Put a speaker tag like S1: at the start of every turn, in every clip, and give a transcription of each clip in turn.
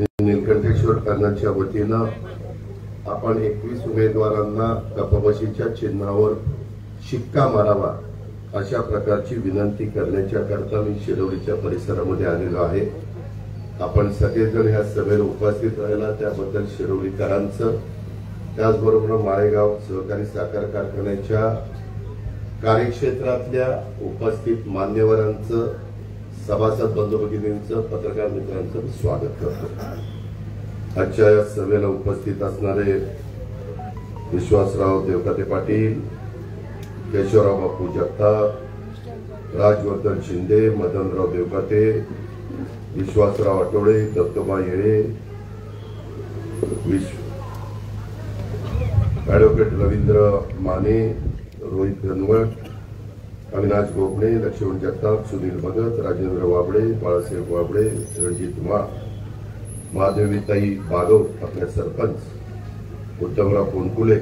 S1: नीलकंठेश्वर पॅनलच्या वतीनं आपण 21 उमेदवारांना कपबशीच्या चिन्हावर शिक्का मारावा अशा प्रकारची विनंती करण्याच्या करता मी शिरवलीच्या परिसरामध्ये आलेलो आहे। आपण सगळेजण ह्या सभेला उपस्थित राहिला त्याबद्दल शिरवलीकरांचं, त्याचबरोबर माळेगाव सहकारी साखर कारखान्याच्या कार्यक्षेत्रातल्या उपस्थित मान्यवरांचं, सभासद बंधू भगिनींचं, पत्रकार मित्रांचं स्वागत करतो। आजच्या या सभेला उपस्थित असणारे विश्वासराव देवकाते पाटील, केशवराव बापू जगताप, राजवर्धन शिंदे, मदनराव देवकाते, विश्वासराव आठवडे, दत्तोबा येळे, ॲडव्होकेट रवींद्र माने, रोहित घनवट, अविनाश गोपणे, लक्ष्मण जगताप, सुनील भगत, राजेंद्र वाबळे, बाळासाहेब वाबळे, रणजित मा, महादेवीताई बागव, आपल्या सरपंच, उत्तमराव कोणकुले,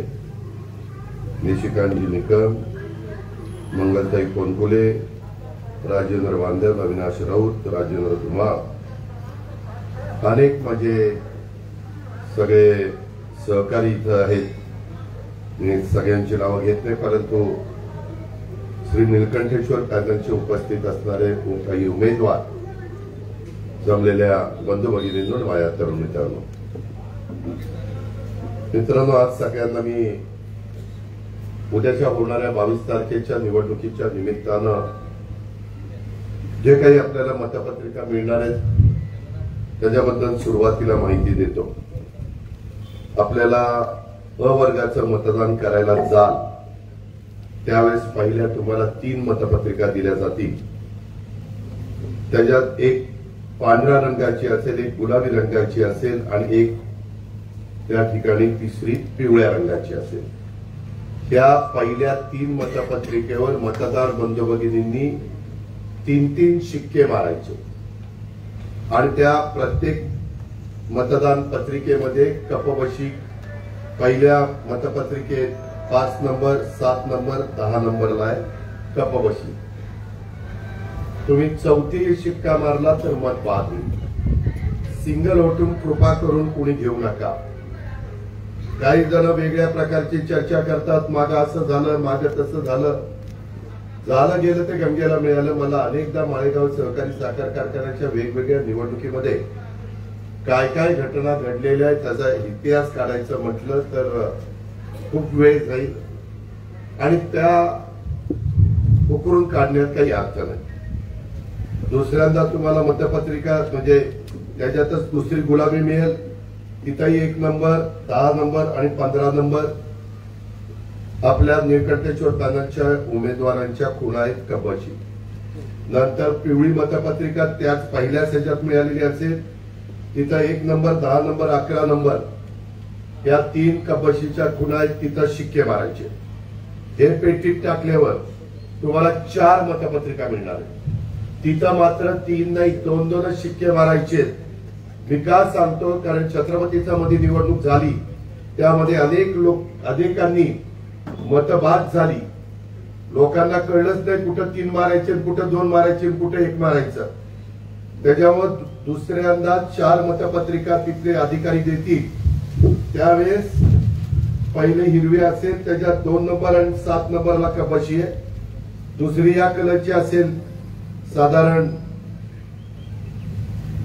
S1: निशिकांतजी निकम, मंगलताई कोणकुले, राजेंद्र वांदल, अविनाश राऊत, राजेंद्र धुमा, अनेक माझे सगळे सहकारी इथं आहेत। मी सगळ्यांची नावं घेत नाही, परंतु श्री नीलकंठेश्वर पॅनलचे उपस्थित असणारे काही उमेदवार, जमलेल्या बंधू भगिनींनो, माझ्या तरुण मित्रांनो, आज सगळ्यांना मी उद्याच्या होणाऱ्या 22 तारखेच्या निवडणुकीच्या निमित्तानं जे काही आपल्याला मतपत्रिका मिळणार आहेत त्याच्याबद्दल सुरुवातीला माहिती देतो। आपल्याला अ वर्गाचं मतदान करायला जाल त्यावेळेस पहिल्या तुम्हाला 3 मतपत्रिका दिल्या जातील। त्याच्यात एक पांढऱ्या रंगाची असेल, एक गुलाबी रंगाची असेल आणि एक त्या ठिकाणी तिसरी पिवळ्या रंगाची असेल। त्या पहिल्या 3 मतपत्रिकेवर मतदार बंधू भगिनींनी 3-3 शिक्के मारायचे आणि त्या प्रत्येक मतदान पत्रिकेमध्ये कपबशी पहिल्या मतपत्रिकेत 5 नंबर, 7 नंबर, 10 नंबरला आहे कपबशी। तुम्ही चौथी शिक्का मारला तर मत बाद होईल। सिंगल वोटून कृपा करून कोणी घेऊ नका। काही जण वेगळ्या प्रकारची चर्चा करतात, मागं असं झालं, मागं तसं झालं, झालं गेलं ते गंगेला मिळालं। मला अनेकदा माळेगाव सहकारी साखर कारखान्याच्या वेगवेगळ्या निवडणुकीमध्ये काय काय घटना घडलेल्या आहेत त्याचा इतिहास काढायचं म्हटलं तर खूप वेळ जाईल आणि त्या उकरून काढण्यात काही अर्थ नाही। दुसऱ्यांदा तुम्हाला मतपत्रिका म्हणजे त्याच्यातच दुसरी गुलाबी मिळेल, तिथंही 1 नंबर, 10 नंबर आणि 15 नंबर आपल्या नीलकंठेश्वर पॅनलच्या उमेदवारांच्या खुणा आहेत कपबशी। नंतर पिवळी मतपत्रिका त्याच पहिल्याच ह्याच्यात मिळालेली असेल, तिथं 1 नंबर, 10 नंबर, 11 नंबर या 3 कपबशीच्या खुणा आहेत, तिथं शिक्के मारायचे। हे पेटीत टाकल्यावर तुम्हाला 4 मतपत्रिका मिळणार आहेत, तिथं मात्र 3 नाही 2-2 शिक्के मारायचे। मी का सांगतो, कारण छत्रपतीचा मध्ये निवडणूक झाली त्यामध्ये अनेकांनी मतबाद झाली, लोकांना कळलंच नाही कुठं 3 मारायचे, कुठं 2 मारायचे, कुठं 1 मारायचं। त्याच्यामुळे दुसऱ्यांदा 4 मतपत्रिका तिथले अधिकारी देतील, त्यावेळेस पहिले हिरवी असेल त्याच्यात 2 नंबर आणि 7 नंबरला कपबशी आहे, दुसरी या कलरची असेल साधारण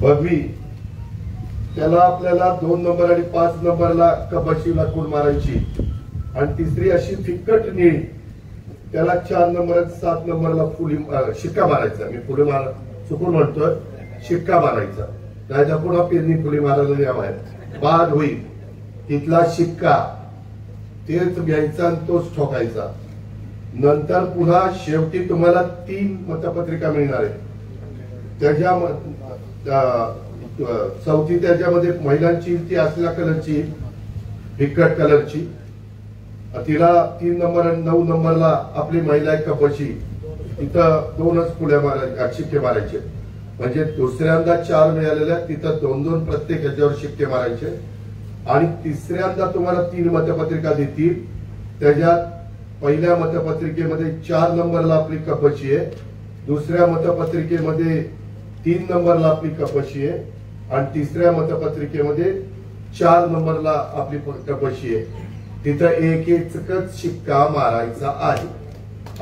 S1: भगवी, त्याला आपल्याला 2 नंबर आणि 5 नंबरला कपबशीला खूण मारायची आणि तिसरी अशी फिक्कट निळी, त्याला 4 नंबर आणि 7 नंबरला फुली शिक्का मारायचा। मी फुले मार चुकून म्हणतोय, शिक्का मारायचा, त्याच्या पुन्हा पेरणी फुली मारायला यावायला बाद होईल। तिथला शिक्का तेच घ्यायचा आणि तोच ठोकायचा। नंतर पुन्हा शेवटी तुम्हाला 3 मतपत्रिका मिळणार आहे, त्याच्या चौथी त्याच्यामध्ये महिलांची ती असल्या कलरची फिक्कट कलरची, तिला 3 नंबर आणि 9 नंबरला आपली महिला आहे कपबशी, तिथं 2च फुल्या मारायच्या, शिक्के मारायचे। म्हणजे दुसऱ्यांदा 4 मिळालेल्या तिथं 2-2 प्रत्येक ह्याच्यावर शिक्के मारायचे आणि तिसऱ्यांदा तुम्हाला 3 मतपत्रिका देतील, त्याच्यात पहिल्या मतपत्रिकेमध्ये 4 नंबरला आपली कपबशी आहे, दुसऱ्या मतपत्रिकेमध्ये 3 नंबरला आपली कपबशी आहे आणि तिसऱ्या मतपत्रिकेमध्ये 4 नंबरला आपली कपाशी आहे, तिथं एक एकच शिक्का मारायचा आहे.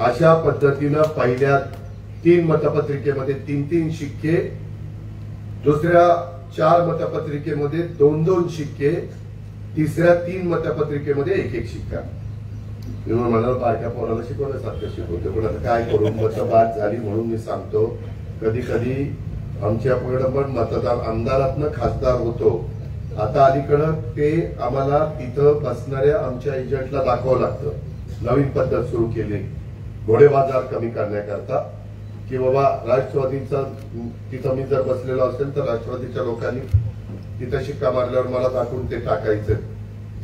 S1: अशा पद्धतीनं पहिल्या 3 मतपत्रिकेमध्ये 3-3 शिक्के, दुसऱ्या 4 मतपत्रिकेमध्ये 2-2 शिक्के, तिसऱ्या 3 मतपत्रिकेमध्ये 1-1 शिक्का. मी म्हणाल बारक्या पोराला शिकवण्यासारखं शिकवतो, पण आता काय करू, मतबाद झाली म्हणून मी सांगतो. कधी कधी आमच्याकडे पण मतदान आमदारातनं खासदार होतो. आता अलीकडं ते आम्हाला तिथं बसणाऱ्या आमच्या एजंटला दाखवावं लागतं. नवीन पद्धत सुरू केली घोडे बाजार कमी करण्याकरता, की बाबा राष्ट्रवादीचा तिथं मी जर बसलेलो असेल तर राष्ट्रवादीच्या लोकांनी तिथं शिक्का मारल्यावर मला दाखवून ते टाकायचं.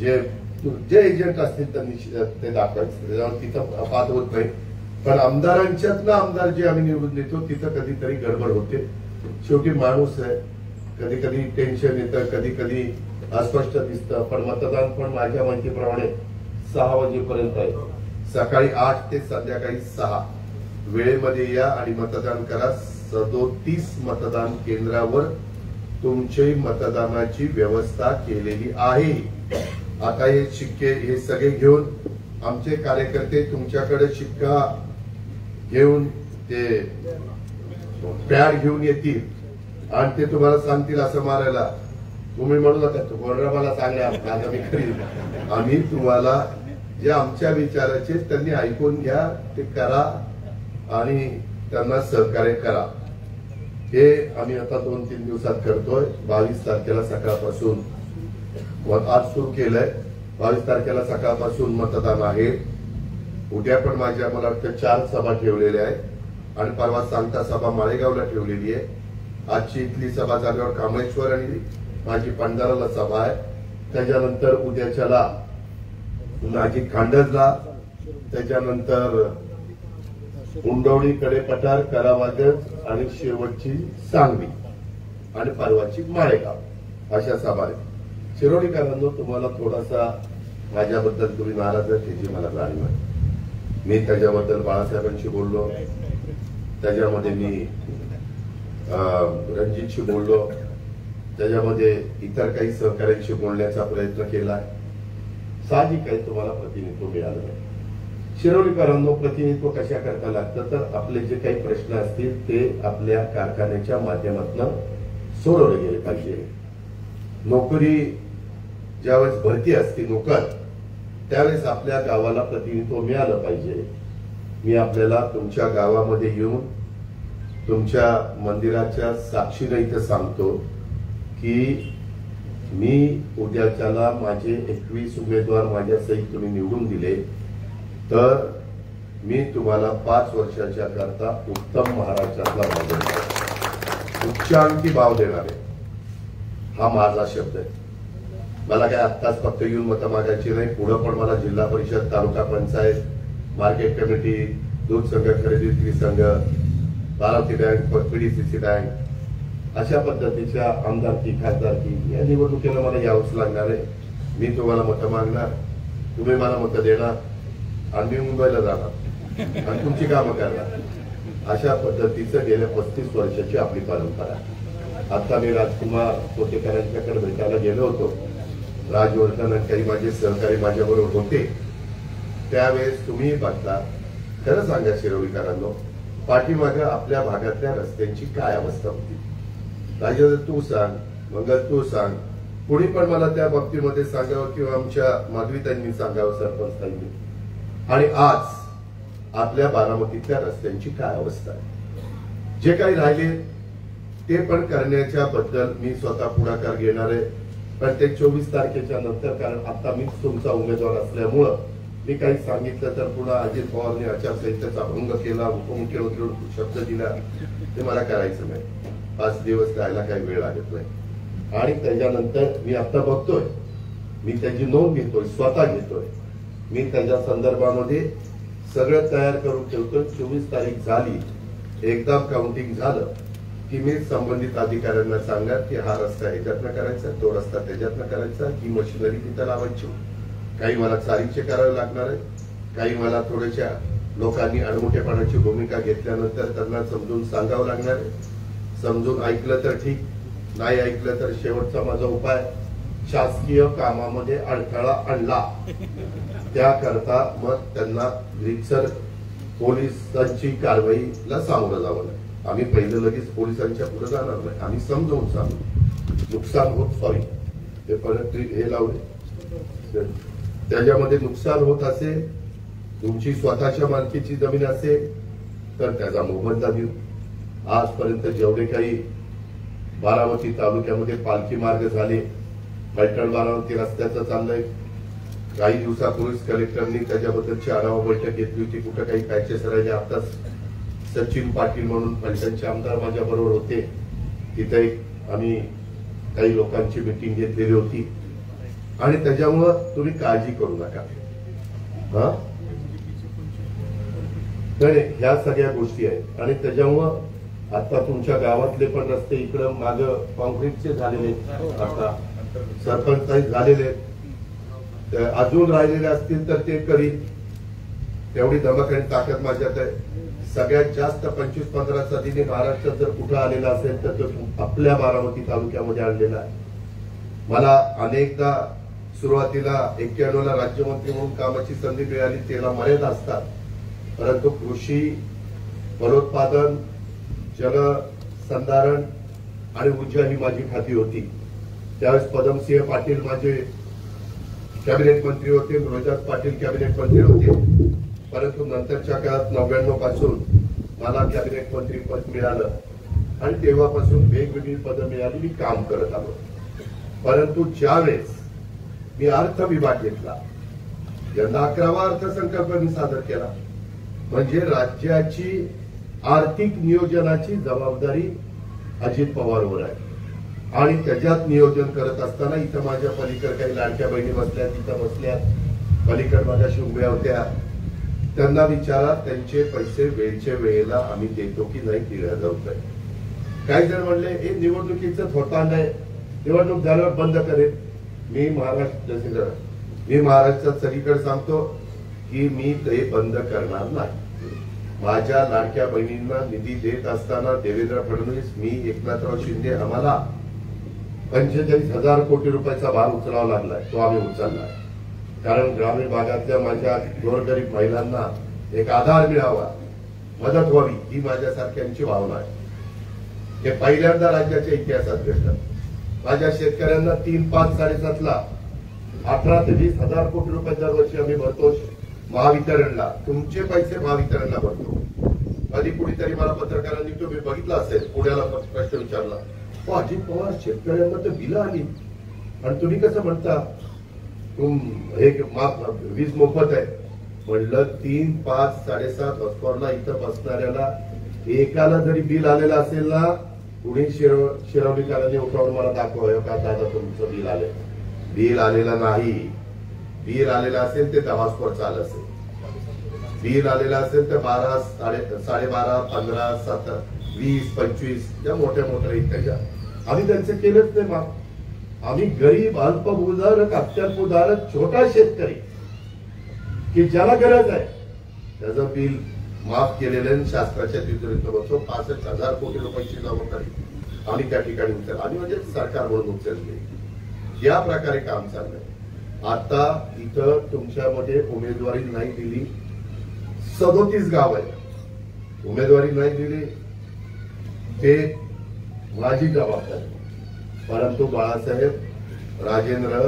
S1: जे एजंट असतील त्यांनी ते दाखवायचं, त्याच्यावर तिथं वाद होत नाही. पण आमदारांच्यातनं आमदार जे आम्ही निवडून देतो तिथं कधीतरी गडबड होते. शेवटी माणूस आहे, कधी कधी टेन्शन येतं, कधी कधी अस्पष्ट दिसतं. पण मतदान पण माझ्या माहितीप्रमाणे 6 वाजेपर्यंत आहे. सकाळी 8 ते संध्याकाळी 6 वेळेमध्ये या आणि मतदान करा. 37 मतदान केंद्रावर तुमची मतदानाची व्यवस्था केलेली आहे. आता हे शिक्के हे सगळे घेऊन आमचे कार्यकर्ते तुमच्याकडे शिक्का घेऊन ते पॅड घेऊन येतील आणि ते तुम्हाला सांगतील असं मारायला. तुम्ही म्हणू नका कोणा मला सांगा आता मी करीन. आम्ही तुम्हाला जे आमच्या विचाराचे त्यांनी ऐकून घ्या, ते करा आणि त्यांना सहकार्य करा. हे आम्ही आता 2-3 दिवसात करतोय. 22 तारखेला सकाळपासून आज सुरू केलंय. 22 तारखेला सकाळपासून मतदान आहे. उद्या पण माझ्या मला वाटतं 4 सभा ठेवलेल्या आहेत आणि परवा सांगता सभा माळेगावला ठेवलेली आहे. आजची इथली सभा झाल्यावर कामेश्वर आणि माझी पंढराला सभा आहे. त्याच्यानंतर उद्याच्याला माझी खांडजला, त्याच्यानंतर उंडवडी, कडेपठार, करावागज आणि शेवटची सांगली आणि परवाची माळेगाव अशा सभा आहेत. शिरोडीकरांनो, तुम्हाला थोडासा माझ्याबद्दल तुम्ही नाराज आहे त्याची मला जाणीव आहे. मी त्याच्याबद्दल बाळासाहेबांशी बोललो, त्याच्यामध्ये मी रणजितशी बोललो, त्याच्यामध्ये इतर काही सहकार्यांशी बोलण्याचा प्रयत्न केला. साहजिक आहे तुम्हाला प्रतिनिधित्व मिळालं नाही. शिरोडीकरांनो, प्रतिनिधित्व कशा करता लागतं तर आपले जे काही प्रश्न असतील ते आपल्या कारखान्याच्या माध्यमातून सोडवले गेले पाहिजे. नोकरी ज्यावेळेस भरती असते नोकर, त्यावेळेस आपल्या गावाला प्रतिनिधित्व मिळालं पाहिजे. मी आपल्याला तुमच्या गावामध्ये येऊन तुमच्या मंदिराच्या साक्षीने इथं सांगतो की मी उद्याच्याला माझे 21 उमेदवार माझ्या सहित तुम्ही निवडून दिले तर मी तुम्हाला 5 वर्षाच्या करता उत्तम महाराष्ट्रातला भाव देणार, उच्चांकी भाव देणार आहे. हा माझा शब्द आहे. मला काय आत्ताच फक्त येऊन मतं मागायची नाही, पुढे पण मला जिल्हा परिषद, तालुका पंचायत, मार्केट कमिटी, दूध संघ, खरेदी विक्री संघ, बारामती बँक, पीडीसीसी बँक अशा पद्धतीच्या आमदारकी, खासदारकी या निवडणुकीला मला यावंच लागणार आहे. मी तुम्हाला मतं मागणार, तुम्ही मला मतं देणार आणि मी मुंबईला जाणार आणि तुमची कामं करणार. अशा पद्धतीचं गेल्या 35 वर्षाची आपली परंपरा. आता मी राजकुमार कोटेकरांच्याकडे भेटायला गेलो होतो. राजवर्धन आणि काही माझे सहकारी माझ्याबरोबर होते. त्यावेळेस तुम्ही बघता, खरं सांगा शिरोडीकरांनो, पाठीमागे आपल्या भागातल्या रस्त्यांची काय अवस्था होती. राजेंद्र तू सांग, मंगल तू सांग, कुणी पण मला त्या बाबतीमध्ये सांगावं किंवा आमच्या माधवीताईंनी सांगावं, सरपंचांनी. आणि आज आपल्या बारामतीतल्या रस्त्यांची काय अवस्था आहे. जे काही राहिले ते पण करण्याच्या बद्दल मी स्वतः पुढाकार घेणार आहे. पण ते 24 तारखेच्या नंतर, कारण आता मीच तुमचा उमेदवार असल्यामुळं मी काही सांगितलं तर पुन्हा अजित पवारने आचारसंहितेचा भंग केला, उपमुख्यमंत्री शब्द दिला, ते मला करायचं नाही. 5 दिवस जायला काही वेळ लागत नाही. आणि त्याच्यानंतर मी आता बघतोय, मी त्याची नोंद घेतोय, स्वतः घेतोय. मी त्याच्या संदर्भामध्ये सगळं तयार करून ठेवतोय. 24 तारीख झाली, एकदम काउंटिंग झालं की मी संबंधित अधिकाऱ्यांना सांगणार की हा रस्ता ह्याच्यातनं करायचा, तो रस्ता त्याच्यातनं करायचा, ही मशिनरी तिथं लावायची. काही मला चारीचे करावे लागणार आहे, काही मला थोड्याशा लोकांनी अडमुठेपणाची भूमिका घेतल्यानंतर त्यांना समजून सांगावं लागणार आहे. समजून ऐकलं तर ठीक, नाही ऐकलं तर शेवटचा माझा उपाय, शासकीय कामामध्ये अडथळा आणला त्याकरता मग त्यांना रीतसर पोलिसांची कारवाईला सामोरं जावं लागेल. आम्ही पहिलं लगेच पोलिसांच्या पुढे जाणार नाही, आम्ही समजावून सांगू नुकसान होत, सॉरी ते परत हे लावले, त्याच्यामध्ये नुकसान होत असेल, तुमची स्वतःच्या मालकीची जमीन असेल तर त्याचा मोबदला देऊ. आजपर्यंत जेवढे काही बारामती तालुक्यामध्ये पालखी मार्ग झाले, पैठण बारामती रस्त्याचं चाललंय, काही दिवसापूर्वीच कलेक्टरनी त्याच्याबद्दलची आढावा बैठक घेतली होती, कुठं काही पॅचेस राहिले. आता सचिन पाटील म्हणून पैठणचे आमदार माझ्या बरोबर होते, तिथे आम्ही काही लोकांची मीटिंग घेतलेली होती आणि त्याच्यामुळं तुम्ही काळजी करू नका. हा तर ह्या सगळ्या गोष्टी आहेत आणि त्याच्यामुळं आता तुमच्या गावातले पण रस्ते इकडं माग कॉन्क्रीटचे झालेले, आता सरपंच झालेले, अजून राहिलेले असतील तर ते करीन, तेवढी धमक आणि ताकद माझ्यात आहे. सगळ्यात जास्त 25-15 निधी महाराष्ट्रात जर कुठं आलेला असेल तर तो आपल्या बारामती तालुक्यामध्ये आणलेला आहे. मला अनेकदा सुरुवातीला 91ला राज्यमंत्री म्हणून कामाची संधी मिळाली, त्याला मर्यादा असतात, परंतु कृषी, फलोत्पादन, जलसंधारण आणि ऊर्जा ही माझी खाती होती. त्यावेळेस पदमसिंह पाटील माझे कॅबिनेट मंत्री होते, रोहिदास पाटील कॅबिनेट मंत्री होते, परंतु नंतरच्या काळात 99 पासून मला कॅबिनेट मंत्री पद मिळालं आणि तेव्हापासून वेगवेगळी पदं मिळाली, मी काम करत आलो. परंतु ज्यावेळेस मी अर्थ विभाग घेतला, यंदा 11वा अर्थसंकल्प मी सादर केला, म्हणजे राज्याची आर्थिक नियोजनाची जबाबदारी अजित पवारवर आहे आणि त्याच्यात नियोजन करत असताना इथं माझ्या पलीकडे काही लाडक्या बहिणी बसल्या, तिथं बसल्या, पलीकडे माझ्या शुंभ्या होत्या, त्यांना विचारा त्यांचे पैसे वेळच्या वेळेला आम्ही देतो की नाही दिल्या जात नाही. काही जण म्हणले हे निवडणुकीचं थोतांड आहे, निवडणूक झाल्यावर बंद करेल. मी महाराष्ट्रात सगळीकडे सांगतो की मी ते बंद करणार नाही. माझ्या लाडक्या बहिणींना निधी देत असताना देवेंद्र फडणवीस, मी, एकनाथराव शिंदे, आम्हाला 45,000 कोटी रुपयाचा भार उचलावा लागलाय, तो आम्ही उचललाय. कारण ग्रामीण भागातल्या माझ्या गोरगरीब महिलांना एक आधार मिळावा, मदत व्हावी, ही माझ्यासारख्यांची भावना आहे. हे पहिल्यांदा राज्याच्या इतिहासात घडलं. माझ्या शेतकऱ्यांना 3, 5, 7.5 18 ते 20,000 कोटी रुपये दरवर्षी आम्ही भरतो महावितरणला. तुमचे पैसे महावितरणला भरतो. कधी कुणीतरी मला पत्रकारांनी तुम्ही बघितलं असेल, पुण्याला प्रश्न विचारला, अजित पवार शेतकऱ्यांना तर बिलं आली आणि तुम्ही कसं म्हणता वीज मोफत आहे. म्हणलं 3, 5, 7.5 हॉर्सपॉवरला इथं बसणाऱ्याला एकाला जरी बिल आलेलं असेल ना, कुणी शिरवलीकरांनी उठावून मला दाखवावं का दादा तुमचं बिल आले. बिल आलेलं नाही. बिल आलेलं असेल ते 10 हॉर्सपॉवर आलं असेल, बिल आलेलं असेल तर 12, 12.5, 15, 17, 20, 25 त्या मोठ्या मोठ्या इत्याच्या आम्ही त्यांचे केलंच नाही. मग आम्ही गरीब, अल्पभूधारक, अत्यल्पभूधारक छोटा शेतकरी की ज्याला गरज आहे त्याचं बिल माफ केलेलं शासनाच्या तिजोरीत बसतो. 65,000 कोटी रुपयांची जबाबदारी आम्ही त्या ठिकाणी उचल, आम्ही म्हणजे सरकार म्हणून उचलली. या प्रकारे काम चाललंय. आता इथं तुमच्यामध्ये उमेदवारी नाही दिली, 37 गाव आहे, उमेदवारी नाही दिली ते माझी जबाबदारी. परंतु बाळासाहेब, राजेंद्र,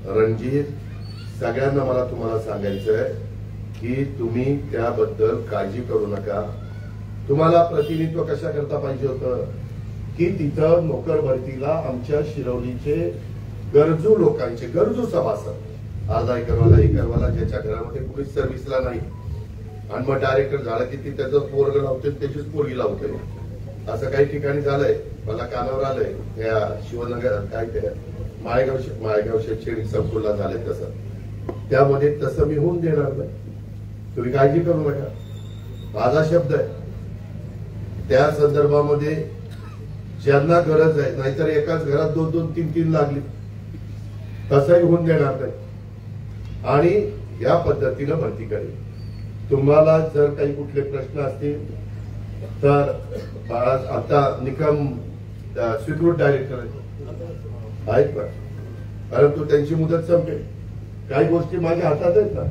S1: रणजित सगळ्यांना मला तुम्हाला सांगायचं आहे की तुम्ही त्याबद्दल काळजी करू नका. तुम्हाला प्रतिनिधित्व कशा करता पाहिजे होतं की तिथं नोकर भरतीला आमच्या शिरवलीचे गरजू लोकांचे, गरजू सभासद, अर्धा एकरवाला, एकरवाला, ज्याच्या घरामध्ये कुणीच सर्व्हिसला नाही आणि मग डायरेक्टर झाला की ती त्याचं पोरग लावते, त्याचीच पोरगी लावते. असं काही ठिकाणी झालंय, मला कानावर आलंय. या शिवनगर काय ते माळेगाव शैक्षणिक संकुलला झालंय तसं. त्यामध्ये तसं मी होऊन देणार नाही, तुम्ही काळजी करू नका. माझा शब्द आहे त्या संदर्भामध्ये ज्यांना गरज आहे, नाहीतर एकाच घरात 2-2, 3-3 लागली, तसंही होऊन देणार नाही आणि या पद्धतीनं भरती करेल. तुम्हाला जर काही कुठले प्रश्न असतील तर आता निकम स्वीकृत डायरेक्टर आहेत का? परंतु त्यांची मुदत संपेल. काही गोष्टी माझ्या हातात आहेत ना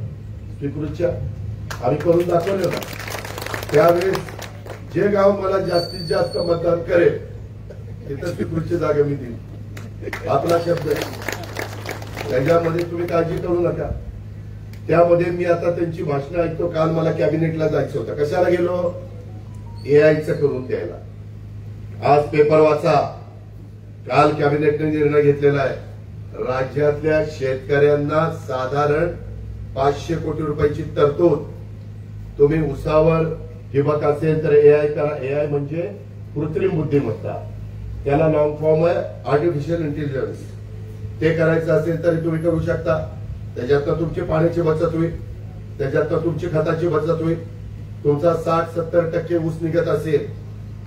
S1: स्वीकृतच्या, आम्ही करून दाखवले ना. त्यावेळेस जे गाव मला जास्तीत जास्त मतदान करेल तिथं स्वीकृतची जागा मी दिली. आपला शब्द आहे, त्याच्यामध्ये तुम्ही काळजी करू नका. त्यामध्ये मी आता त्यांची भाषणं ऐकतो. काल मला कॅबिनेटला जायचं होतं. कशाला गेलो? एआयचं करून द्यायला. आज पेपर वाचा. काल कॅबिनेटने निर्णय घेतलेला आहे, राज्यातल्या शेतकऱ्यांना साधारण 500 कोटी रुपयाची तरतूद. तुम्ही उसावर ठिबक असेल तर एआय करा. एआय म्हणजे कृत्रिम बुद्धिमत्ता, त्याला लॉंग फॉर्म आहे आर्टिफिशियल इंटेलिजन्स. ते करायचं असेल तरी तुम्ही करू शकता. त्याच्यातनं तुमची पाण्याची बचत होईल, त्याच्यातनं तुमची खताची बचत होईल. तुमचा 60-70% ऊस निघत असेल,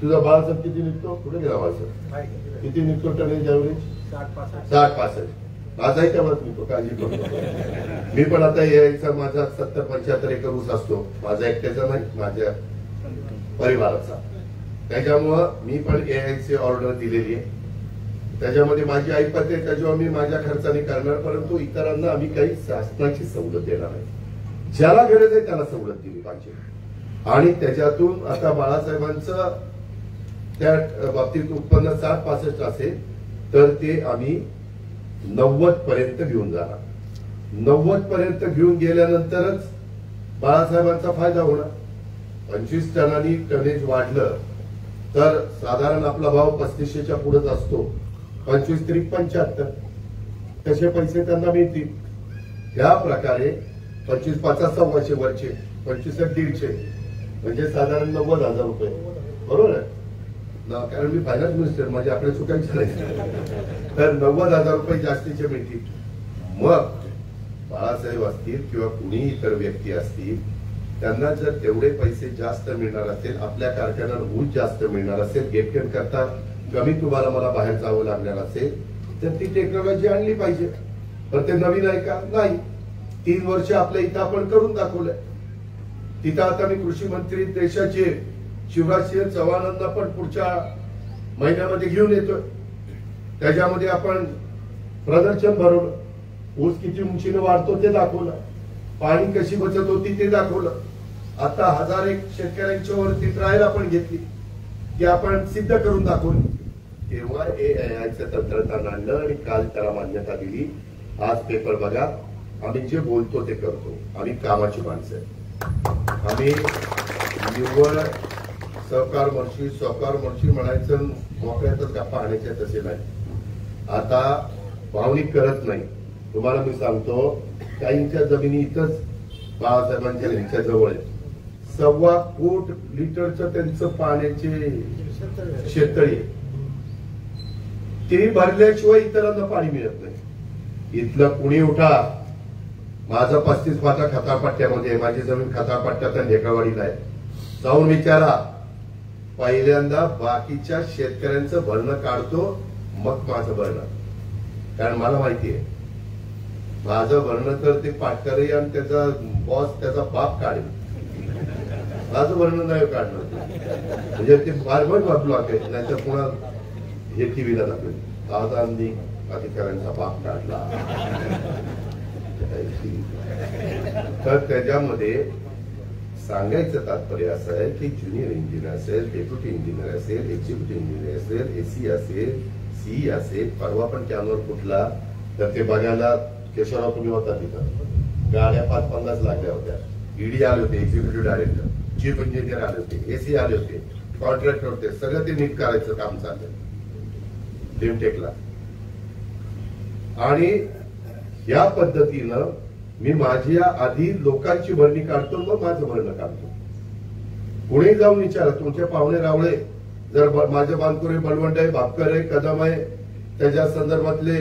S1: तुझा बाळासाहेब किती निघतो? कुठे गेला बाळासाहेब? किती निघतो टनेज ऍव्हरेज? 60-65. माझाही तेवढाच निघतो, काळजी करतो. मी पण आता यायचा माझा 70-75 एकर ऊस असतो. माझा एकट्याचा नाही, माझ्या परिवाराचा. त्याच्यामुळं मी पण एआयची ऑर्डर दिलेली आहे. त्याच्यामध्ये माझी ऐपत आहे, त्याच्यावर मी माझ्या खर्चाने करणार. परंतु इतरांना आम्ही काही शासनाची सवलत देणार नाही. ज्याला गरज आहे त्याला सवलत दिली पाहिजे. आणि त्याच्यातून आता बाळासाहेबांचं त्या बाबतीत उत्पन्न 60-65 असेल तर ते आम्ही 90 पर्यंत घेऊन जाणार. 90 पर्यंत घेऊन गेल्यानंतरच बाळासाहेबांचा फायदा होणार. 25 टनांनी टनेज वाढलं तर साधारण आपला भाव 3500च्या पुढेच असतो. 25 तरी 75 तसे पैसे त्यांना मिळतील. त्या प्रकारे 25-5-1,600 वरचे 25-1,500 म्हणजे साधारण 90,000 रुपये. बरोबर आहे ना? कारण मी फायनान्स मिनिस्टर, म्हणजे आपल्या चुकायचं नाही. तर 90,000 रुपये जास्तीचे मिळतील. मग बाळासाहेब असतील किंवा कुणी इतर व्यक्ती असतील, त्यांना जर तेवढे पैसे जास्त मिळणार असेल, आपल्या कारखान्याला ऊस जास्त मिळणार असेल, गेटकेन करता कमी तुम्हाला मला बाहेर जावं लागणार असेल, तर ती टेक्नॉलॉजी आणली पाहिजे. पण ते नवीन आहे का? नाही. 3 वर्ष आपल्या इथं आपण करून दाखवलंय. तिथं आता मी कृषी मंत्री देशाचे शिवराज सिंह चौहानांना पण पुढच्या महिन्यामध्ये घेऊन येतोय. त्याच्यामध्ये आपण प्रदर्शन भरवलं. ऊस किती उंचीने वाढतो ते दाखवलं. पाणी कशी बचत होती ते दाखवलं. आता 1001 शेतकऱ्यांच्या वरती ट्रायल आपण घेतली की आपण सिद्ध करून दाखवली. तेव्हा एआयचं तंत्रज्ञान आणलं आणि काल त्याला मान्यता दिली. आज पेपर बघा. आम्ही जे बोलतो ते करतो. आम्ही कामाची माणसं आहे. आम्ही निव्वळ सहकार मर्शी म्हणायचं मोकळ्यातच गप्पा आणायच्या तसे नाही. आता भावनिक करत नाही. तुम्हाला मी सांगतो, काहींच्या जमिनी इथंच बाळासाहेबांच्या घरच्या जवळ आहे. 1.25 कोटी लिटरचं त्यांचं पाण्याचे शेततळी आहे. ते भरल्याशिवाय इतरांना पाणी मिळत नाही. इथलं कुणी उठा. माझं 35 फाटा खताळपट्ट्यामध्ये, माझी जमीन खताळपट्ट्यात ढेकळवाडीला आहे. जाऊन विचारा. पहिल्यांदा बाकीच्या शेतकऱ्यांचं भरणं काढतो, मग माझं भरणं. कारण मला माहिती आहे माझं भरणं तर ते पाटकरी आणि त्याचा बॉस, त्याचा बाप काढेल. माझं भरणं नाही काढणार. म्हणजे ते फार्मर ब्लॉक आहे. नाहीतर पुन्हा हे टीव्हीला दाखवेल, आजादी अधिकाऱ्यांचा बाप काढला. तर त्याच्यामध्ये सांगायचं तात्पर्य असं आहे की ज्युनियर इंजिनियर असेल, डेप्युटी इंजिनियर असेल, एक्झिक्युटिव्ह इंजिनियर असेल, एसी असेल, सीई असेल. परवा पण कॅनवर कुठला तर ते बघायला केशवराव तुम्ही होता तिथं. गाड्या 5-50 लागल्या होत्या. ईडी आले होते, एक्झिक्युटिव्ह डायरेक्टर, चीफ इंजिनियर आले होते, एसी आले होते, कॉन्ट्रॅक्टर होते. सगळं ते नीट करायचं काम चाललंय लिमटेकला. आणि या पद्धतीनं मी माझ्या आधी लोकांची भरणी काढतो, मग माझं भरणं काढतो. पुणे जाऊन विचारा तुमचे पाहुणे रावळे, जर माझे बांधकुरे बळवंट आहे, भापकर आहे, कदम आहे, त्याच्या संदर्भातले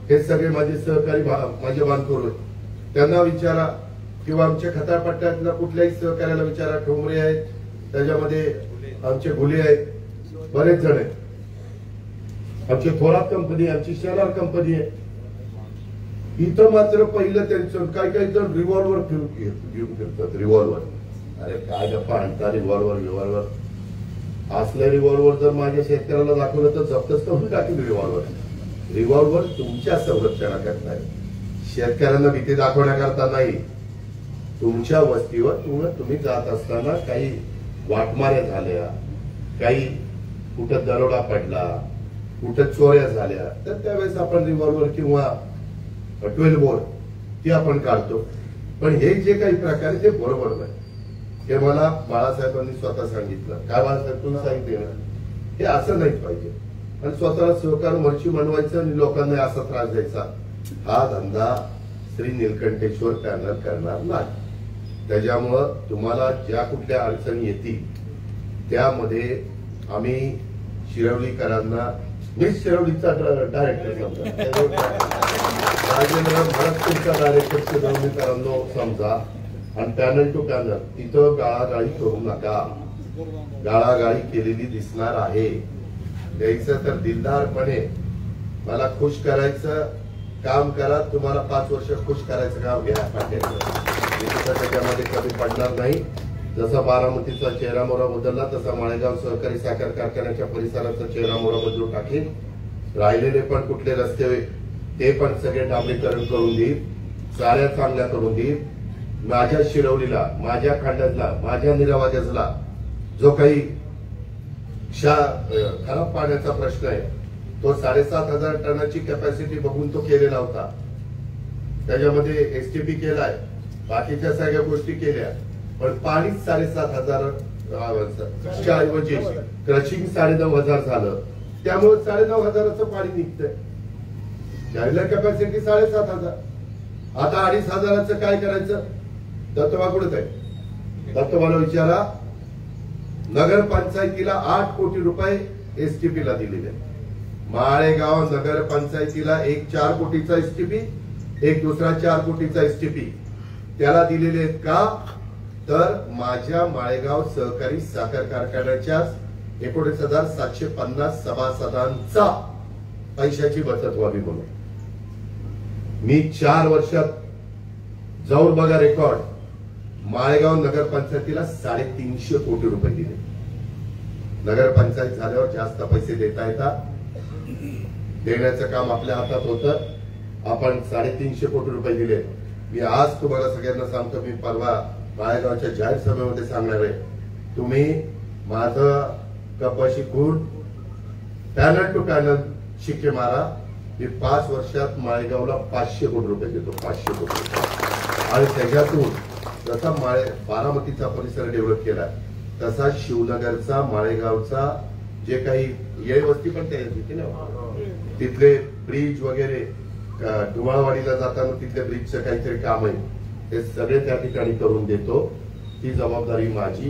S1: हे सगळे माझे सहकारी माझे बांधकुरे, त्यांना विचारा. किंवा आमच्या खताळपट्ट्यातल्या कुठल्याही सहकार्याला विचारा. ठोंबरे आहेत, त्याच्यामध्ये आमचे घुले आहेत, बरेच जण आहेत. आमची थोरात कंपनी, आमची शेलार कंपनी आहे. इथं मात्र पहिलं त्यांचं काही जण रिव्हॉल्वर घेऊन फिरतात. रिव्हॉल्वर, अरे काय गप्पा आणता रिव्हॉल्वर. असलं रिव्हॉल्वर जर माझ्या शेतकऱ्याला दाखवलं तर जप्तच करून टाकेल रिव्हॉल्वर तुमच्या संरक्षणाकरता आहे, शेतकऱ्यांना भीती दाखवण्याकरता नाही. तुमच्या वस्तीवर तुम्ही जात असताना काही वाटमाऱ्या झाल्या, काही कुठं दरोडा पडला, कुठं चोऱ्या झाल्या, तर त्यावेळेस आपण रिव्हॉल्वर किंवा 12 बोर ती आपण काढतो. पण हे जे काही प्रकार ते बरोबर नाही. हे मला बाळासाहेबांनी स्वतः सांगितलं. काय बाळासाहेब तुम्ही सांगितलं ना, हे असं नाहीच पाहिजे. आणि स्वतःला सहकार मर्ची म्हणवायचं आणि लोकांना असा त्रास द्यायचा, हा धंदा श्री नीलकंठेश्वर पॅनल करणार नाही. त्याच्यामुळं तुम्हाला ज्या कुठल्या अडचणी येतील त्यामध्ये आम्ही शिरवलीकरांना, मी शिरवलीचा डायरेक्टर समजा, राजेंद्र भरत तुमचा डायरेक्टर शिरवलीकरांना समजा. आणि पॅनल टू पॅनल तिथं गाळागाळी करू नका. गाळागाळी केलेली दिसणार आहे. द्यायचं तर दिलदारपणे मला खुश करायचं काम करा. तुम्हाला 5 वर्ष खुश करायचं काम घ्या. त्याच्यामध्ये कमी पडणार नाही. जसा बारामतीचा चेहरामोहरा बदलला तसा माळेगाव सहकारी साखर कारखान्याच्या परिसराचा चेहरामोहरा बदलून टाकेल. राहिलेले पण कुठले रस्ते ते पण सगळे डांबरीकरण करून देईल, साऱ्या चांगल्या करून देईल. माझ्या शिरवलीला, माझ्या खांड्यातला, माझ्या निरावाजाला जो काही खराब पाण्याचा प्रश्न आहे तो 7,500 टनाची कॅपॅसिटी बघून तो केलेला होता. त्याच्यामध्ये एसटीपी केलाय, बाकीच्या सगळ्या गोष्टी केल्या, पण पाणी 7,500 ऐवजी क्रशिंग 9,500 झालं. त्यामुळे 9,500चं पाणी निघतंय. जाहिर कॅपॅसिटी 7,500. आता 2,500चं काय करायचं? दत्तोबाकडे आहे. दत्तोबाला विचारा. नगरपंचायतीला 8 कोटी रुपये एसटीपीला दिलेले. माळेगाव नगरपंचायतीला एक 4 कोटीचा एसटीपी, एक दुसरा 4 कोटीचा एसटीपी त्याला दिलेले आहेत. का तर माझ्या माळेगाव सहकारी साखर कारखान्याच्या 19,750 सभासदांचा पैशाची बचत व्हावी म्हणून मी 4 वर्षात जाऊन बघा रेकॉर्ड, माळेगाव नगरपंचायतीला 350 कोटी रुपये दिले. नगरपंचायत झाल्यावर जास्त पैसे देता येतात. देण्याचं काम आपल्या हातात होतं. आपण 350 कोटी रुपये दिले. मी आज तुम्हाला सगळ्यांना सांगतो, मी परवा माळेगावच्या जाहीर सभेमध्ये सांगणार आहे, तुम्ही माझं कपाशी खूण पॅनल टू पॅनल शिक्के मारा. मी 5 वर्षात माळेगावला 500 कोटी रुपये देतो. 500 कोटी. आणि त्याच्यातून जसा बारामतीचा परिसर डेव्हलप केला तसा शिवनगरचा, माळेगावचा जे काही येळ वस्ती पण तिथले ब्रिज वगैरे, डुवाळवाडीला जाताना तिथल्या ब्रिजचं काहीतरी काम आहे ते सगळे त्या ठिकाणी करून देतो. ती जबाबदारी माझी.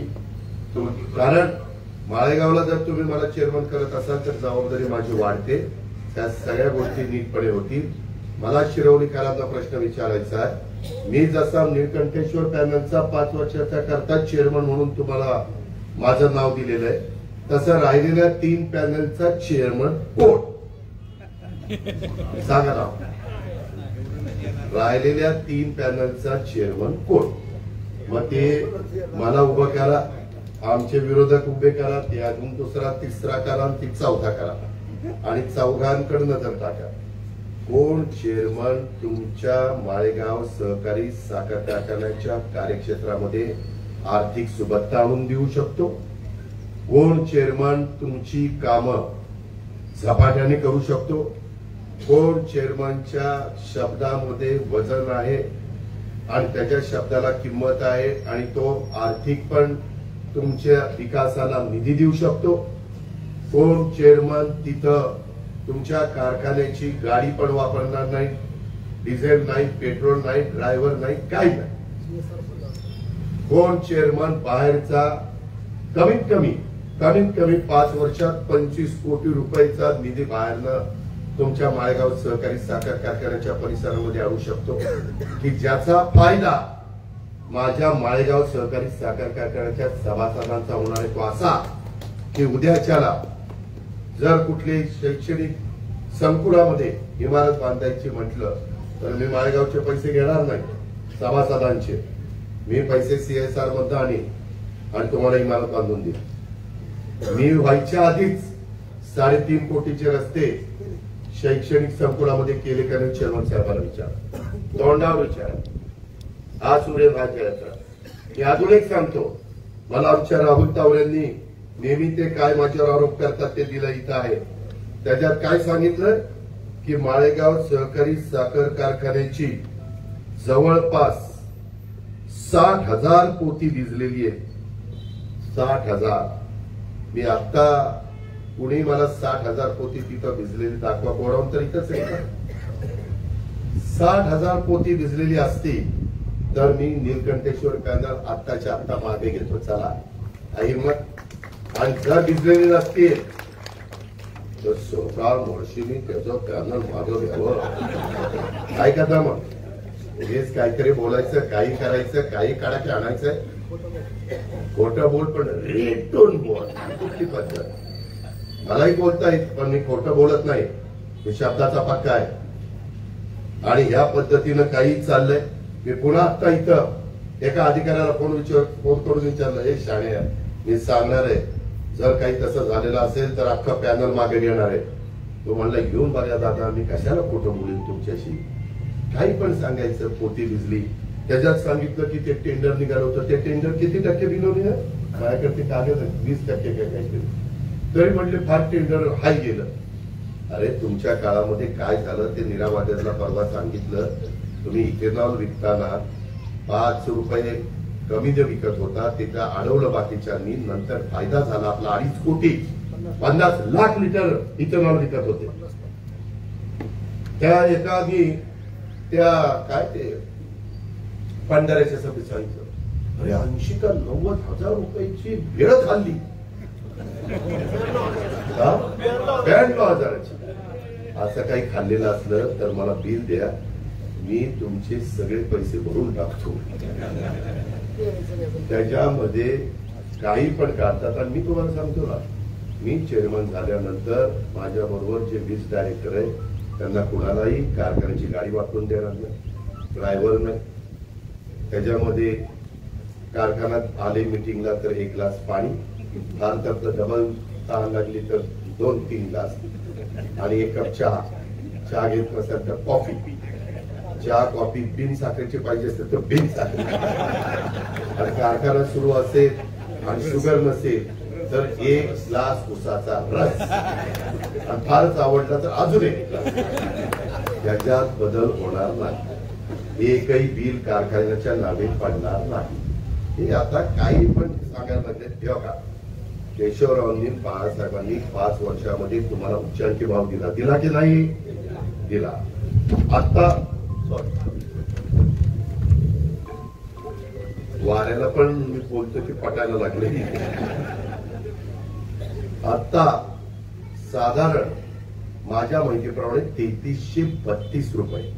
S1: कारण माळेगावला जर तुम्ही मला चेअरमन करत असाल तर जबाबदारी माझी वाढते. त्या सगळ्या गोष्टी नीटपणे होतील. मला शिरवलीकरांचा प्रश्न विचारायचा आहे. मी जसा नीलकंठेश्वर पॅनलचा 5 वर्षाचा करता चेअरमन म्हणून तुम्हाला माझं नाव दिलेलं आहे, तसं राहिलेल्या 3 पॅनलचा चेअरमन कोण सांगा नाव. राहिलेल्या 3 पॅनलचा चेअरमन कोण? मग ते मला उभं करा, आमचे विरोधक उभे करा, ते अजून दुसरा तिसरा करा, ती 4था करा आणि 4घांकडे नजर टाका. कोण चेअरमन तुमच्या माळेगाव सहकारी साखर कारखान्याच्या कार्यक्षेत्रामध्ये आर्थिक सुबत्ता आणून देऊ शकतो? कोण चेअरमन तुमची कामं झपाट्याने करू शकतो? कोण चेअरमनच्या शब्दामध्ये वजन आहे आणि त्याच्या शब्दाला किंमत आहे आणि तो आर्थिक पण तुमच्या विकासाला निधी देऊ शकतो? कोण चेअरमन तिथं तुमच्या कारखान्याची गाडी पण वापरणार नाही, डिझेल नाही, पेट्रोल नाही, ड्रायव्हर नाही, काही नाही? कोण चेअरमन बाहेरचा कमीत कमी 5 वर्षात 25 कोटी रुपयाचा निधी बाहेरनं तुमच्या माळेगाव सहकारी साखर कारखान्याच्या परिसरामध्ये आणू शकतो की ज्याचा फायदा माझ्या माळेगाव सहकारी साखर कारखान्याच्या सभासदांचा होणार आहे? तो असा की उद्याच्याला जर कुठली शैक्षणिक संकुलामध्ये इमारत बांधायची म्हटलं तर मी माळेगावचे पैसे घेणार नाही सभासदांचे. मी पैसे CSR मध्ये आणीन आणि तुम्हाला इमारत बांधून देईन. मी व्हायच्या आधीच 3.5 कोटीचे रस्ते शैक्षणिक संकुलामध्ये केले का नाही चेअरमन साहेबांना विचार, तोंडावर विचार. हा सूर्यभाग्याचा. मी अजून एक सांगतो, मला आमच्या राहुल तावरेंनी नेहमी ते काय माझ्यावर आरोप करतात ते दिलं इथं आहे. त्याच्यात काय सांगितलं की माळेगाव सहकारी साखर कारखान्याची जवळपास 60,000 पोती भिजलेली आहे. 60,000. मी आता कुणी मला 60,000 पोती तिथं भिजलेली दाखवा, कोणावर तर इथंच आहे का? 60,000 पोती भिजलेली असती तर मी नीलकंठेश्वर पॅनल आत्ताच्या आत्ता मागे घेतो. चला हिंमत. आणि जर भिजलेली नसतील तर स्वतः मोर्शीनी त्याचं पॅनल मागं घ्यावं. काय करता मग? हेच काहीतरी बोलायचं, काही करायचं, काही काढायचं आणायचं. खोटं बोल पण रेटून बोल. कुठली पद्धत? मलाही बोलता येत पण मी खोटं बोलत नाही. हे शब्दाचा पक्का आहे. आणि ह्या पद्धतीनं काही चाललंय. मी पुन्हा आता इथं एका अधिकाऱ्याला फोन करून विचारलं, हे शाणे मी सांगणार आहे, जर काही तसं झालेलं असेल तर अख्खा पॅनल मागे घेणार आहे. तो म्हणला घेऊन बघा दादा, मी कशाला खोटं बोलेन तुमच्याशी. काही पण सांगायचं. पोती भिजली. त्याच्यात सांगितलं की ते टेंडर निघालं होतं. ते टेंडर किती टक्के दिलं ना माझ्याकडे कागद 20% काय काहीतरी. तरी म्हटले फार टेंडर हाय गेलं. अरे तुमच्या काळामध्ये काय झालं ते निरावाद्याला परवा सांगितलं. तुम्ही इथेनॉल विकताना 5 रुपये कमी जे विकत होता त्याच्या अडवलं बाकीच्यांनी. नंतर फायदा झाला आपला. 2.5 कोटी 50 लाख लिटर इथेनॉल विकत होते. त्या एकानी त्या काय ते भंडाऱ्याच्या सभेत सांगितलं, अरे 80 का 90,000 रुपयाची भेळ खाल्ली. बँड 1000ची. असं काही खाल्लेलं असलं तर मला बिल द्या, मी तुमचे सगळे पैसे भरून टाकतो. त्याच्यामध्ये काही पण काढतात. आणि मी तुम्हाला सांगतो ना, मी चेअरमन झाल्यानंतर माझ्या बरोबर जे वीज डायरेक्टर आहे त्यांना कुणालाही कारखान्याची गाडी वापरून देणार नाही, ड्रायव्हर नाही. त्याच्यामध्ये कारखान्यात आले मिटिंगला तर 1 ग्लास पाणी, फार तर डबल तहान लागली तर 2-3 ग्लास, आणि 1 कप चहा घेत नसेल तर कॉफी. चहा कॉफी बिन साखरेची पाहिजे असेल तर बिन साखर. आणि कारखाना सुरू असेल आणि शुगर नसेल तर 1 ग्लास उसाचा रस, आणि फारच आवडला तर अजून 1 ग्लास. याच्यात बदल होणार नाही. एकही बिल कारखान्याच्या नावे पडणार नाही. हे आता काही पण सांगायला लागले. ठेवा का केशवरावांनी बाळासाहेबांनी 5 वर्षामध्ये तुम्हाला उच्चांकी भाव दिला की नाही दिला? आता वाऱ्याला पण मी बोलतो की पटायला लागले. आता साधारण माझ्या माहितीप्रमाणे 3332 रुपये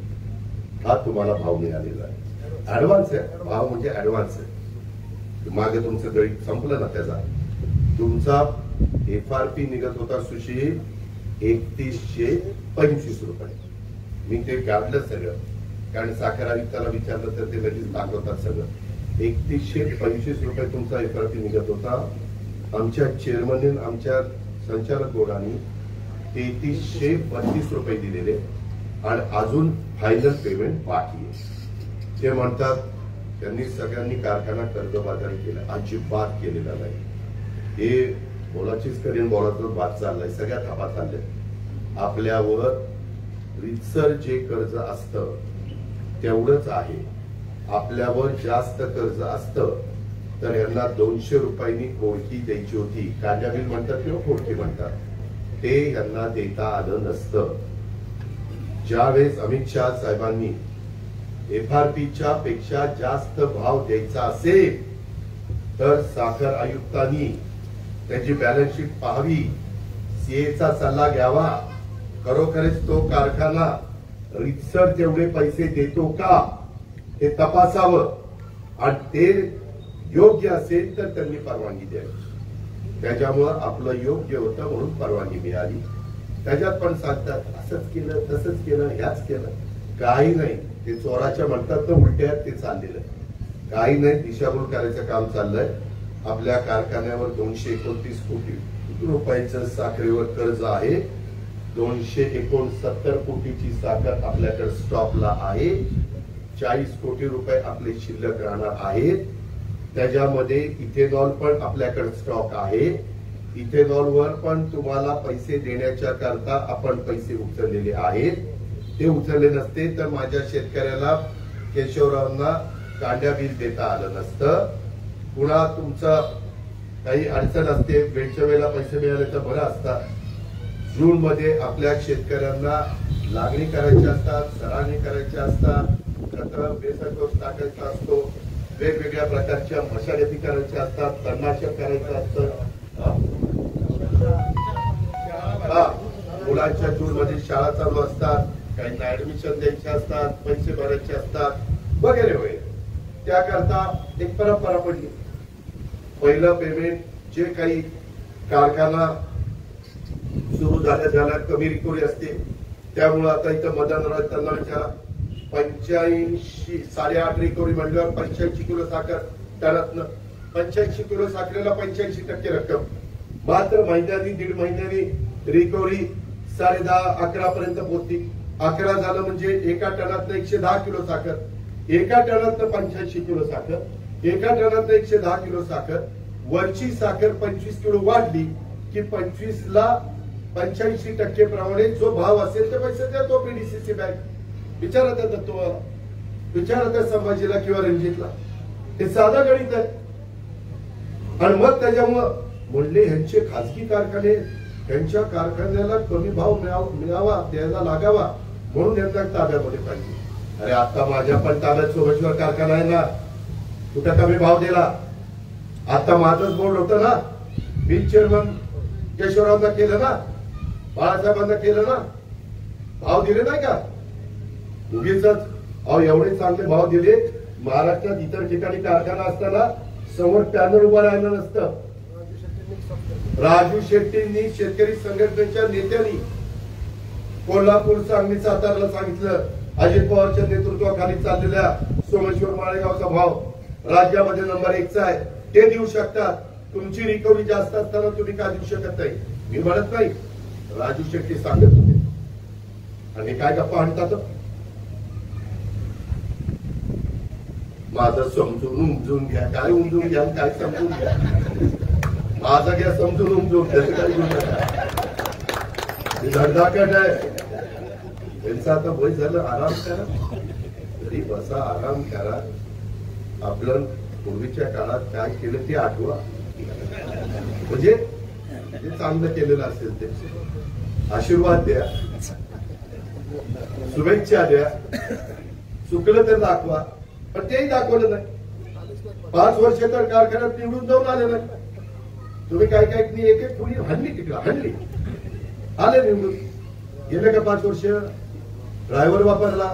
S1: हा तुम्हाला भाव मिळालेला आहे. ऍडव्हान्स आहे. भाव म्हणजे ऍडव्हान्स आहे. मागे तुमचं गळी संपलं ना त्याचा. तुमचा FRP निघत होता सुशील 3125 रुपये. मी ते काढलं सगळं, कारण साखर आयुक्ताला विचारलं तर ते लगेच दाखवतात सगळं. 3125 रुपये तुमचा FRP निघत होता. आमच्या चेअरमनने आमच्या संचालक बोर्डाने 3332 रुपये दिलेले, आणि अजून फायनल पेमेंट बाकी आहे. ते म्हणतात त्यांनी सगळ्यांनी कारखाना कर्जबाजारी केला. अजिबात केलेला नाही. हे बोलाचीच करीन, बोलाचं बाद चाललाय. सगळ्या थापा चालल्या. आपल्यावर रितसर जे कर्ज असतं तेवढंच आहे. आपल्यावर जास्त कर्ज असतं तर यांना 200 रुपयांनी कोळकी द्यायची होती. कांद्या बिल म्हणतात किंवा कोळकी म्हणतात, ते यांना देता आलं नसतं. ज्यावेळेस अमित शहा साहेबांनी FRPच्या पेक्षा जास्त भाव द्यायचा असेल तर साखर आयुक्तांनी त्याची बॅलन्स शीट पाहावी, CA चा सल्ला घ्यावा. खरोखरच तो कारखाना रितसर तेवढे पैसे देतो का हे तपासावं, आणि ते योग्य असेल तर त्यांनी परवानगी द्यावी. त्याच्यामुळं आपलं योग्य होतं म्हणून परवानगी मिळाली. त्याच्यात पण सांगतात असंच केलं, तसंच केलं, ह्याच केलं. काही नाही. ते चोराच्या म्हणतात तर उलट्यात ते चाललेलं काही नाही. दिशाभूल करायचं काम चाललंय. आपल्या कारखान्यावर 229 कोटी रुपयाचं साखरेवर कर्ज आहे. 269 कोटीची साखर आपल्याकडे स्टॉकला आहे. 40 कोटी रुपये आपले शिल्लक राहणार आहेत. त्याच्यामध्ये इथेनॉल पण आपल्याकडे स्टॉक आहे. इथेनॉलवर पण तुम्हाला पैसे देण्याच्या करता आपण पैसे उचललेले आहेत. ते उचलले नसते तर माझ्या शेतकऱ्याला केशवरावांना कांड्या बिल देता आलं नसतं. पुन्हा तुमचं काही अडचण असते, वेळच्या वेळेला पैसे मिळाले तर बरं असतात. जून मध्ये आपल्या शेतकऱ्यांना लागणी करायची असतात, सराणी करायची असतात, खतं बेसरडोस टाकायचा असतो, वेगवेगळ्या प्रकारच्या मशागती करायच्या असतात, तणनाशक करायचं असतं. मुलांच्या जून मध्ये शाळा चालू असतात, काहींना ऍडमिशन द्यायचे असतात, पैसे भरायचे असतात वगैरे वगैरे. त्याकरता एक परंपरा पडली. पहिलं पेमेंट जे काही कारखाना सुरू झाल्या कमी रिकव्हरी असते, त्यामुळे आता इथं मदनराव तलावच्या 85 8.5 रिकव्हरी म्हणल्यावर 85 किलो साखर टनातनं 85 किलो साखरेला 85% रक्कम. मात्र महिन्यानी 1.5 महिन्यानी रिकव्हरी 10.5 11 पर्यंत पोहोचली. 11 झालं म्हणजे एका टनातनं 110 किलो साखर, एका टनातनं 85 किलो साखर, एका टनातनं 110 किलो साखर. वरची साखर 25 किलो वाढली की 25 ला 85% प्रमाणे जो भाव असेल ते पैसे देतो पीडीसीसी बँक. विचारा त्या तत्वाला, विचारा त्या संभाजीला किंवा रणजितला. हे साधा गणित आहे. आणि मग त्याच्यामुळं म्हणले ह्यांचे खासगी कारखाने, त्यांच्या कारखान्याला कमी भाव मिळावा, द्यायला लागावा म्हणून यांना ताब्यामध्ये पाहिजे. अरे आता माझ्या पण ताब्यात सोमेश्वर कारखाना आहे ना, कुठे कमी भाव दिला? आता माझंच बोर्ड होतं ना, मी चेअरमन केशवरावांना केलं ना, बाळासाहेबांना केलं ना, भाव दिले नाही का? उगीच एवढे चांगले भाव दिले. महाराष्ट्रात इतर ठिकाणी कारखाना असताना समोर पॅनल उभं राहिलं नसतं. राजू शेट्टींनी शेतकरी संघटनेच्या नेत्यांनी कोल्हापूर, सांगली, सातारला सांगितलं अजित पवारच्या नेतृत्वाखाली चाललेल्या सोमेश्वर माळेगावचा भाव राज्यामध्ये नंबर 1 चा आहे, ते देऊ शकतात. तुमची रिकव्हरी जास्त असताना तुम्ही का देऊ शकत नाही? मी म्हणत नाही, राजू शेट्टी सांगत होते. आणि काय गप्पा आणतात? माझं समजून उमजून घ्या. काय उमजून घ्या, काय समजून घ्या? माझा घ्या समजून उमजून, त्याचं काय घेऊन धडधाकट आहे. त्यांचं आता वय झालं, आराम करा, घरी बसा, आराम करा. आपलं पूर्वीच्या काळात काय केलं ते आठवा. म्हणजे जे चांगलं केलेलं असेल ते आशीर्वाद द्या, शुभेच्छा द्या, चुकलं तर दाखवा. पण तेही दाखवलं नाही. 5 वर्ष तर कारखान्यात निवडून जाऊन आले नाही. तुम्ही काय काय एक एक पुढे हल्ली तिकडे हल्ली आले निवडून, गेले का 5 वर्ष? ड्रायव्हर वापरला.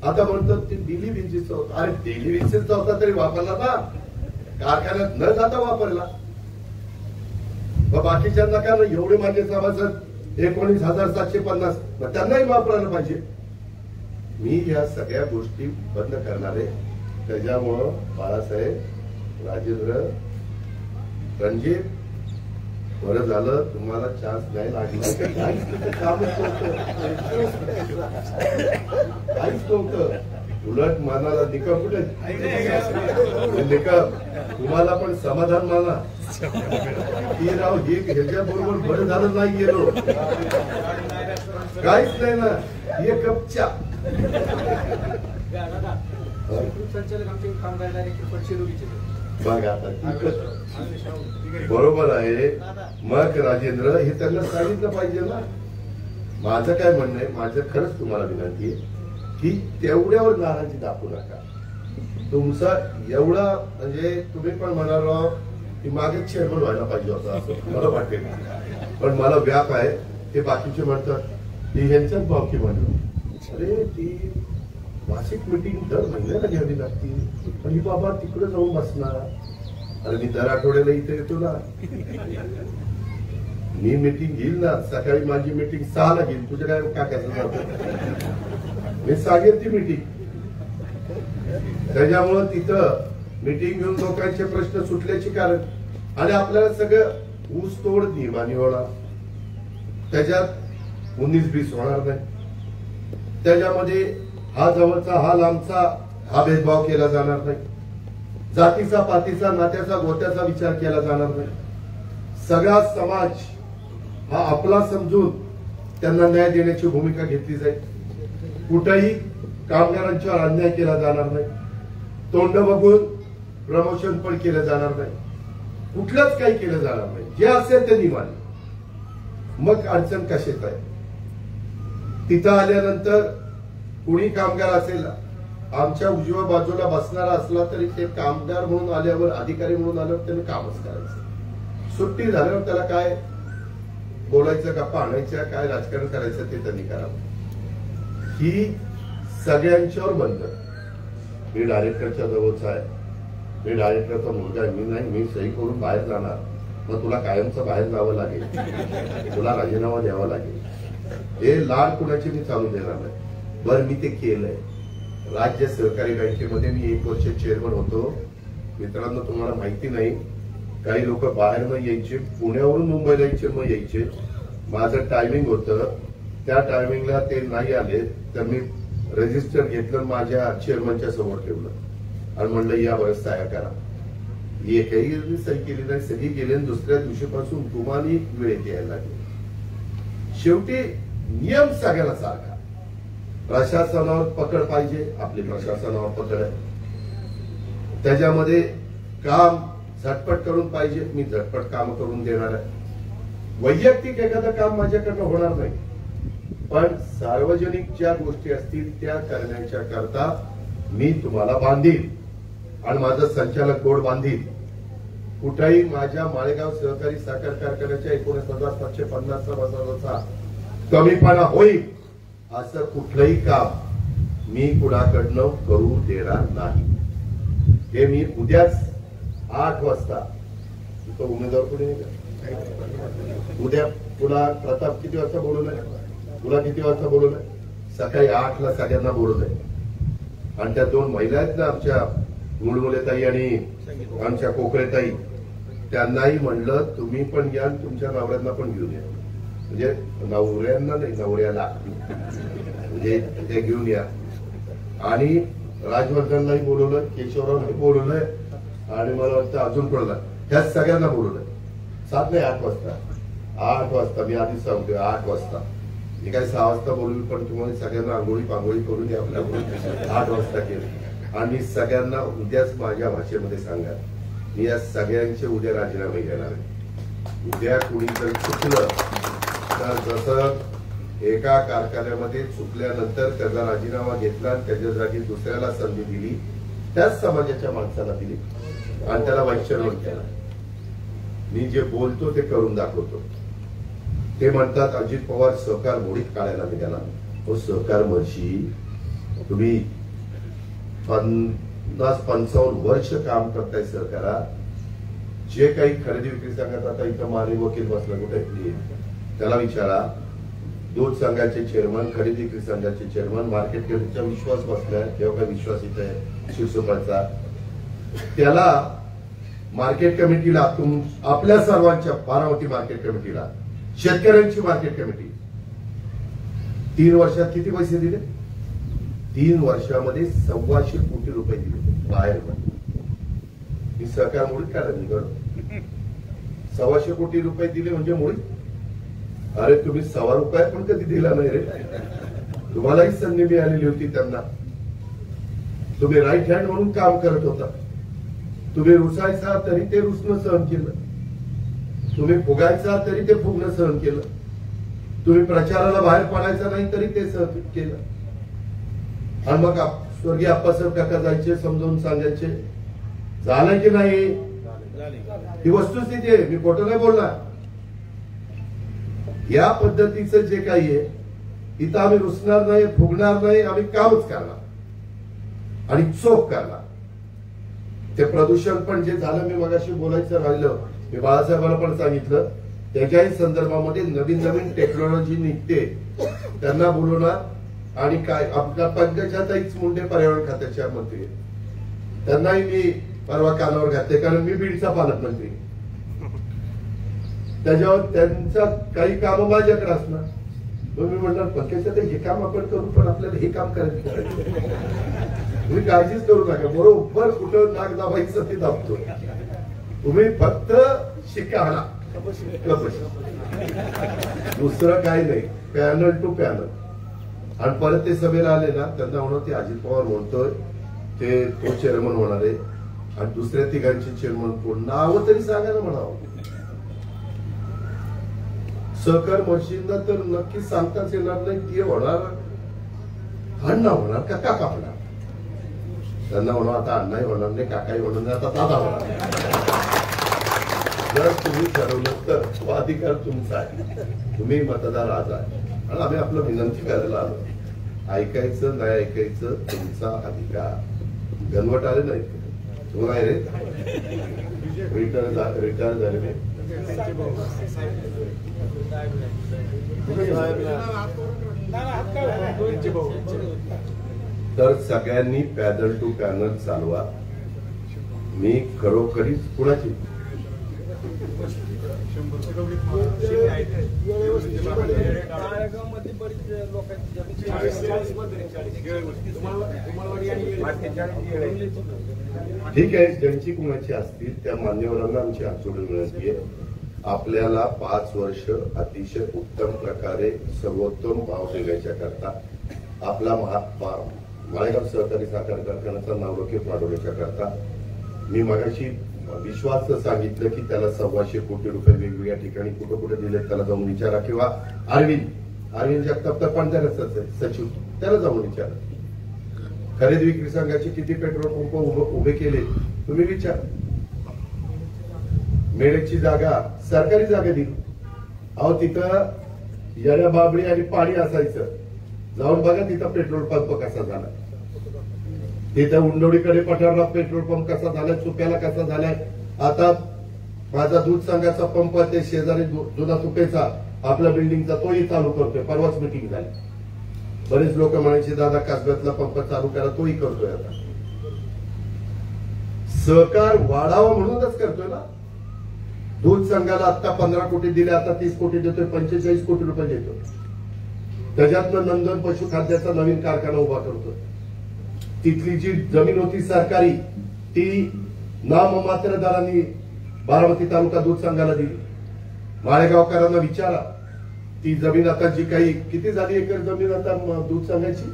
S1: आता म्हणतात ते दिल्ली विंचीचा होता. अरे दिल्ली विंचीचा होता तरी वापरला ना, कारखान्यात न जाता वापरला. बाकीच्यांना का ना एवढे माझे सभासद 19,750, त्यांनाही वापरायला पाहिजे. मी या सगळ्या गोष्टी बंद करणार आहे. त्याच्यामुळं बाळासाहेब, राजेंद्र, रणजित, बरं झालं तुम्हाला चान्स नाही लागला. काहीच नव्हतं. उलट मनाला निकम कुठे निकम, तुम्हाला पण समाधान माना की राव हे ह्याच्या बरोबर बरं झालं नाही गेलो, काहीच नाही ना. हे कपच्या बघा आता बरोबर आहे. मग राजेंद्र हे त्यांना सांगितलं पाहिजे ना. माझं काय म्हणणं आहे, माझं खरंच तुम्हाला विनंती आहे की तेवढ्यावर नाराजी दाखवू नका. तुमचा एवढा म्हणजे तुम्ही पण म्हणाल राव की मागे चेअरमन व्हायला पाहिजे होतं असं मला वाटेल. पण मला व्याप आहे. ते बाकीचे म्हणतात की ह्यांच्याच बावकी म्हणलं. अरे ती मासिक मिटिंग दर महिन्याला घ्यावी लागती. आणि बाबा तिकडे जाऊन बसणार. अरे मी दर आठवड्याला इथे येतो ना. मी मिटिंग घेईल ना. सकाळी माझी मिटिंग 6ला घेईल. तुझ्या काय काकाचं मी सांगेल ती मिटिंग. त्याच्यामुळं तिथं मीटिंग घेऊन लोकांचे प्रश्न सुटल्याचे कारण, आणि आपल्याला सगळं ऊस तोड नियमाने होणार, त्याच्यात 19-20 होणार नाही, त्याच्यामध्ये हा जवळचा हा लांबचा हा भेदभाव केला जाणार नाही, जातीचा पातीचा नात्याचा गोत्याचा विचार केला जाणार नाही, सगळा समाज हा आपला समजून त्यांना न्याय देण्याची भूमिका घेतली जाईल, कुठेही कामगारांच्यावर अन्याय केला जाणार नाही, तोंड बघून प्रमोशन पण केलं जाणार नाही, कुठलंच काही केलं जाणार नाही, जे असेल ते नियमाने. मग अडचण कशात आहे? तिथं आल्यानंतर कुणी कामगार असेल, आमच्या उजव्या बाजूला बसणारा असला तरी ते कामगार म्हणून आल्यावर, अधिकारी म्हणून आल्यावर त्यांनी कामच करायचं, सुट्टी झाल्यावर त्याला काय बोलायचं, गप्पा आणायच्या, काय राजकारण करायचं ते त्यांनी करावं. ही सगळ्यांच्यावर बंद. मी डायरेक्टरच्या जवळचा आहे, मी डायरेक्टरचा मुलगा आहे, मी नाही, मी सही करून बाहेर जाणार, मग तुला कायमचं बाहेर जावं लागेल, तुला राजीनामा द्यावा लागेल, हे लाड कुणाची मी चालू देणार नाही. बरं, मी ते केलंय. राज्य सहकारी बँकेमध्ये मी 1 वर्ष चेअरमन होतो. मित्रांनो, तुम्हाला माहिती नाही, काही लोक बाहेर न यायचे, पुण्यावरून मुंबईला यायचे, मग यायचे. माझं टायमिंग होतं, त्या टायमिंगला ते नाही आले तर मी रजिस्टर घेतलं, माझ्या चेअरमनच्या समोर ठेवलं आणि म्हणलं या बरं सह्या करा. एकही सही केली नाही, सही केली, दुसऱ्या दिवशीपासून तुम्हाला वेळेत यायला लागली. शेवटी नियम सगळ्याला सारखा. प्रशासनावर पकड पाहिजे, आपली प्रशासनावर पकड आहे, त्याच्यामध्ये काम झटपट करून पाहिजे, मी झटपट काम करून देणार आहे. वैयक्तिक एखादं काम माझ्याकडनं होणार नाही, पण सार्वजनिक ज्या गोष्टी असतील त्या करण्याच्या करता मी तुम्हाला बांधील आणि माझं संचालक बोर्ड बांधील. कुठेही माझ्या माळेगाव सहकारी साखर कारखान्याच्या 19,750 सभासदांचा कमीपणा होईल असं कुठलंही काम मी कुणाकडनं करू देणार नाही. हे मी उद्याच 8 वाजता, तो उमेदवार कुठे उद्या तुला प्रताप किती वाजता बोलवलंय, तुला किती वाजता बोलवलंय? सकाळी 8ला सगळ्यांना बोलवलंय. आणि त्या 2 महिला आहेत ना, आमच्या मुळमुलेताई आणि आमच्या कोकळेताई, त्यांनाही म्हणलं तुम्ही पण या, तुमच्या नवऱ्यांना पण घेऊन या. म्हणजे नवऱ्यांना नाही, नवऱ्याला म्हणजे ते घेऊन या. आणि राजवर्धनलाही बोलवलं, केशवरावलाही बोलवलंय, आणि मला वाटतं अजून कोणाला, ह्या सगळ्यांना बोलवलंय. 7 नाही 8 वाजता. 8 वाजता मी आधीच सांगतोय, 8 वाजता. मी काय 6 वाजता बोलू, पण तुम्हाला सगळ्यांना आंघोळी पांघोळी करून द्या आपल्या 8 वाजता केलं. आणि सगळ्यांना उद्याच माझ्या भाषेमध्ये सांगा, मी या सगळ्यांचे उद्या राजीनामे घेणार आहे. उद्या कुणी जर चुकलं तर जसं एका कारखान्यामध्ये चुकल्यानंतर त्याचा राजीनामा घेतला आणि त्याच्या जागी दुसऱ्याला संधी दिली, त्याच समाजाच्या माणसाला दिली आणि त्याला वैश्यवण केला. मी जे बोलतो ते करून दाखवतो. ते म्हणतात अजित पवार सहकार मोडीत काढायला निघाला. हो, सहकार मर्शी तुम्ही 50-55 वर्ष काम करताय सहकारात. जे काही खरेदी विक्री सांगत, आता इथं माने वकील बसला कुठे, त्याला विचारा. दूध संघाचे चेअरमन, खरेदी विक्री संघाचे चेअरमन, मार्केट कमिटीचा विश्वास बसलाय, तेव्हा काय विश्वास इथे आहे शिवसोबतचा. त्याला मार्केट कमिटीला, आपल्या सर्वांच्या बारामती मार्केट कमिटीला, शेतकऱ्यांची मार्केट कमिटी 3 वर्षात किती पैसे दिले? 3 वर्षामध्ये 125 कोटी रुपये दिले बाहेर. मी सहकार मोडीत काढा निघालो. 125 कोटी रुपये दिले म्हणजे मोडीत. अरे तुम्ही 1.25 रुपये पण कधी दिला नाही रे. तुम्हालाही संधी मिळालेली होती त्यांना. तुम्ही राईट हँड म्हणून काम करत होता. तुम्ही रुसायचा तरी ते रुसणं सहन केलं, तुम्ही फुगायचा तरी ते फुगणं सहन केलं, तुम्ही प्रचाराला बाहेर पडायचा नाही तरी ते सहन केलं. आणि मग स्वर्गीय आप्पासाहेब काका जायचे, समजावून सांगायचे. झालं की नाही? ही वस्तुस्थिती आहे, मी खोटं नाही बोलणार. या पद्धतीचं जे काही आहे, इथं आम्ही रुसणार नाही, फुगणार नाही, आम्ही कामच करणार आणि चोख करणार. ते प्रदूषण पण जे झालं, मी मगाशी बोलायचं राहिलं, मी बाळासाहेबांना पण सांगितलं, त्याच्याही संदर्भामध्ये नवीन नवीन टेक्नॉलॉजी निघते, त्यांना बोलवणार. आणि काय आपल्या पंकजाताईच मुंडे पर्यावरण खात्याच्या मंत्री, त्यांनाही मी परवा कानावर घातले, कारण मी बीडचा पालकमंत्री. त्याच्यावर त्यांचा काही काम माझ्याकडे असणार. मग मी म्हणणार पंकजा हे काम आपण करू, पण आपल्याला हे काम करायचं, तुम्ही काळजीच करू नका. बरोबर कुठं नाक दाबायचं ते दाबतो. तुम्ही फक्त शिक्का आणा, दुसरं काही नाही. Panel to panel. आणि परत ते सभेला आले ना, त्यांना म्हणून ते अजित पवार म्हणतोय ते तो चेअरमन होणार आहे आणि दुसऱ्या तिघांचे चेअरमन कोण, नावं तरी सांगा ना म्हणावं. सहकार मशीनला तर नक्की सांगताच येणार नाही की होणार, अण्णा होणार का काका होणार. त्यांना म्हणून आता अण्णाही होणार नाही, काकाही होणार नाही, आता दादा होणार. जर तुम्ही ठरवलं तर तो अधिकार तुमचा आहे. तुम्ही मतदार आज आहे आणि आम्ही आपलं विनंती करायला आलो. ऐकायचं नाही ऐकायचं तुमचा अधिकार. गणवट आले नाही तुम्हाला रे, रिटायर झाले नाही. तर सगळ्यांनी पॅनल टू पॅनल चालवा. मी खरोखरीच कुणाची ठीक आहे, ज्यांची कुणाची असतील त्या मान्यवरांना आमची हात जोडून विनंती आहे. आपल्याला 5 वर्ष अतिशय उत्तम प्रकारे सर्वोत्तम भाव देण्याच्या करता आपला माळेगाव सहकारी साखर कारखान्याचा नावलौकिक वाढवण्याच्या करता मी मगाशी विश्वास सांगितलं की त्याला 125 कोटी रुपये वेगवेगळ्या ठिकाणी कुठं कुठे दिले त्याला जाऊन विचारा. किंवा अरविंद जगताप तर पंधराच सचिव, त्याला जाऊन विचारा. खरेदी विक्री संघाचे किती पेट्रोल पंप उभे केले तुम्ही विचार. मेळची जागा सरकारी जागा दिली. अहो तिथं येण्या बाबळी आणि पाणी असायचं, जाऊन बघा तिथं पेट्रोल पंप कसा झाला. तिथं उंडवडीकडे पठारला पेट्रोल पंप कसा झालाय, चुप्याला कसा झालाय. आता माझा दूध संघाचा पंप ते शेजारी जुना चुपेचा आपल्या बिल्डिंगचा तोही चालू करतोय. परवाच मिटिंग झाली. बरेच लोक म्हणायचे दादा कसब्यातला पंप चालू करा, तोही करतोय. आता सहकार वाढावा म्हणूनच करतोय ना. दूध संघाला आता 15 कोटी दिले, आता 30 कोटी देतोय, 45 कोटी रुपये देतोय. त्याच्यातनं नंदन पशुखाद्याचा नवीन कारखाना उभा करतोय. तिथली जी जमीन होती सरकारी ती नाममात्र दरांनी बारामती तालुका दूध संघाला दिली. माळेगावकरांना विचारा, ती जमीन आता जी काही किती झाली एकर जमीन आता दूध संघाची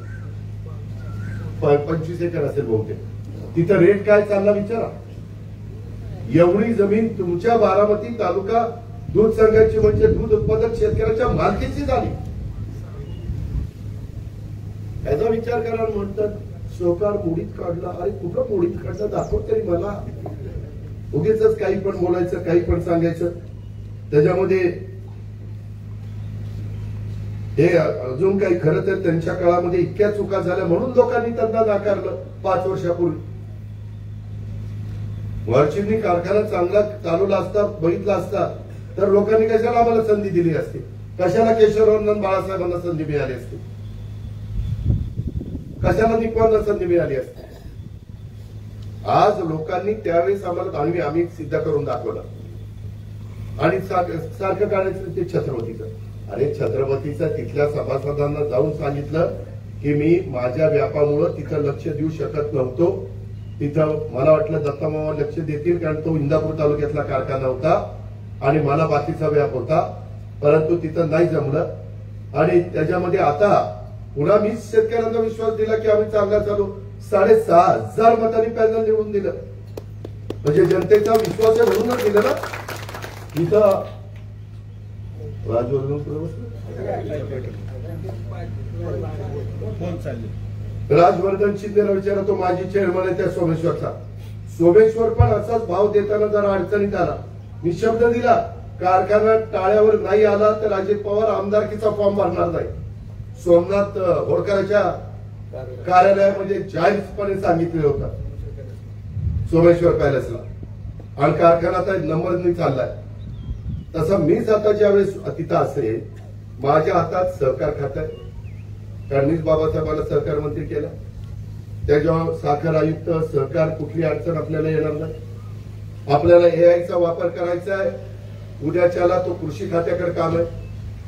S1: 25 एकर असेल बहुतेक. तिथं रेट काय चालला विचारा. एवढी जमीन तुमच्या बारामती तालुका दूध संघाची म्हणजे दूध उत्पादक शेतकऱ्याच्या मालकीची झाली. याचा विचार करा. म्हणतात सहकार मोडीत काढला. अरे कुठं मोडीत काढला दाखव तरी मला. उगीच काही पण बोलायचं, काही पण सांगायचं. त्याच्यामध्ये हे अजून काही खरं तर त्यांच्या काळामध्ये इतक्या चुका झाल्या म्हणून लोकांनी त्यांना नाकारलं 5 वर्षापूर्वी. वर्षींनी कारखाना चांगला चालवला असता, बघितला असता तर लोकांनी कशाला आम्हाला संधी दिली असती, कशाला केशवरावांना बाळासाहेबांना संधी मिळाली असती, कशाला निकवांना संधी मिळाली असती. आज लोकांनी त्यावेळेस आम्हाला आम्ही सिद्ध करून दाखवलं. आणि सारखं काढायचं ते छत्रपतीचं. अरे छत्रपतीचं तिथल्या सभासदांना जाऊन सांगितलं की मी माझ्या व्यापामुळं तिथं लक्ष देऊ शकत नव्हतो. तिथं मला वाटलं दत्तामामा लक्ष देतील कारण तो इंदापूर तालुक्यातला कारखाना होता आणि मला बाकीचा व्याप होता, परंतु तिथं नाही जमलं. आणि त्याच्यामध्ये आता पुन्हा मीच शेतकऱ्यांना विश्वास दिला की आम्ही चांगला चालू. 6,500 मतांनी पॅनल निवडून दिलं. म्हणजे जनतेचा विश्वास आहे म्हणूनच दिलं ना. इथं राजवर्धन शिंदेला विचारा, तो माजी चेअरमन आहे त्या सोमेश्वरचा. सोमेश्वर पण असाच भाव देताना जरा अडचणीत आला. मी शब्द दिला कारखाना टाळ्यावर नाही आला तर अजित पवार आमदारकीचा फॉर्म भरणार नाही. सोमनाथ होळकरांच्या कार्यालयामध्ये जाहीरपणे सांगितलेलं होतं सोमेश्वर पॅलेसला. आणि कारखाना आता नंबरनी चाललाय. तसा मीच आता ज्यावेळेस तिथं असेल माझ्या हातात सहकार खातं आहे. कारण मीच बाबासाहेबांना सहकार मंत्री केला. त्याच्यावर साखर आयुक्त सहकार कुठली अडचण आपल्याला येणार नाही. आपल्याला एआयचा वापर करायचा आहे. उद्याच्याला तो कृषी खात्याकडे काम आहे.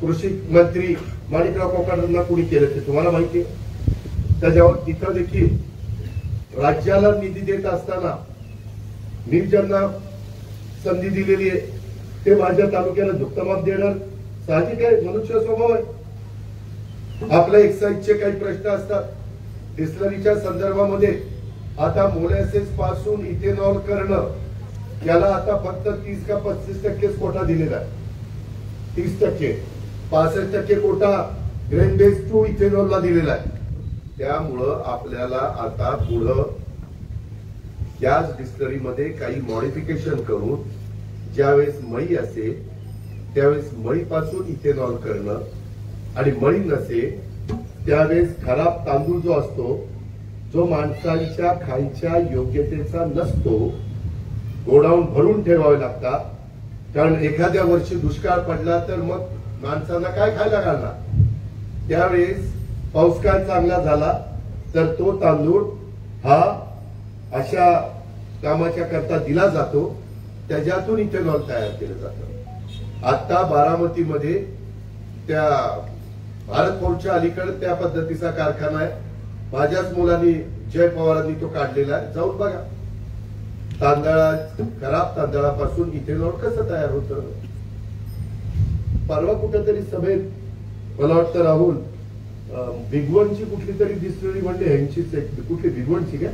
S1: कृषी मंत्री माणिकराव कोकाटेंना कुणी केलं ते तुम्हाला माहिती आहे. त्याच्यावर तिथं देखील राज्याला निधी देत असताना मी ज्यांना संधी दिलेली आहे ते माझ्या तालुक्याला दुःखमाप देणार साहजिक आहे, मनुष्य स्वभाव आहे. आपल्या एक्साईजचे काही प्रश्न असतात. डिस्लरीच्या संदर्भामध्ये आता मोलॅसेस पासून इथेनॉल करणं याला आता फक्त 30 का 35% कोटा दिलेला आहे. 30%, 65% कोटा ग्रेन बेस टू इथेनॉलला दिलेला आहे. त्यामुळं आपल्याला आता पुढं याच डिस्लरीमध्ये काही मॉडिफिकेशन करून ज्यावेळेस मळी असेल त्यावेळेस मळीपासून इथेनॉल करणं आणि मळी नसेल त्यावेळेस खराब तांदूळ जो असतो जो माणसांच्या खायच्या योग्यतेचा नसतो गोडाऊन भरून ठेवावे लागतात. कारण एखाद्या वर्षी दुष्काळ पडला तर मग माणसांना काय खायला घालणार. त्यावेळेस पाऊस काळ चांगला झाला तर तो तांदूळ हा अशा कामाच्या करता दिला जातो. त्याच्यातून इथेनॉल तयार केलं जातं. आता बारामतीमध्ये त्या भारत फोर्टच्या अलीकडे त्या पद्धतीचा कारखाना आहे. माझ्याच मुलांनी जय पवारांनी तो काढलेला आहे. जाऊन बघा खराब तांदळापासून इथेनॉल कसं तयार होतं. परवा कुठेतरी सभेत मला वाटतं राहुल भिगवणची कुठली तरी डिस्टिलरी म्हणजे ह्यांचीच कुठली भिगवणची काय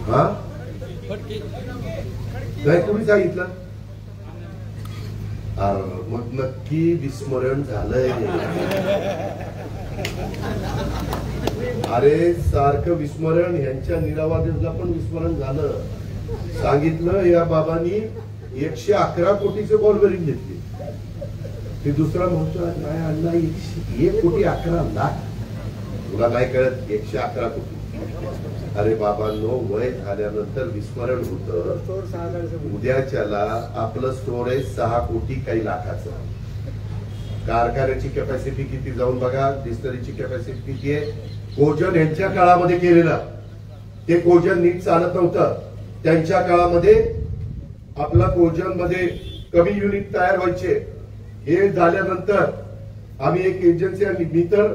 S1: हा नाही तुम्ही सांगितलं. मग नक्की विस्मरण झालंय. अरे सारखं विस्मरण ह्यांच्या निरावादेला पण विस्मरण झालं. सांगितलं या बाबांनी 111 कोटीचे बॉल बेरिंग घेतली. ते दुसरा म्हणतो नाही अण्णा 1 कोटी 11 लाख. तुला नाही कळत 111 कोटी. अरे बाबांनो वय झाल्यानंतर विस्मरण होतं. उद्याच्याला आपलं स्टोरेज 6 कोटी काही लाखाचं. कारखान्याची कॅपॅसिटी किती जाऊन बघा. डिस्टलरीची कॅपॅसिटी किती आहे. कोजन यांच्या काळामध्ये केलेलं ते कोजन नीट चालत नव्हतं. त्यांच्या काळामध्ये आपला कोजन मध्ये कमी युनिट तयार व्हायचे. हे झाल्यानंतर आम्ही एक एजन्सी आणि मी तर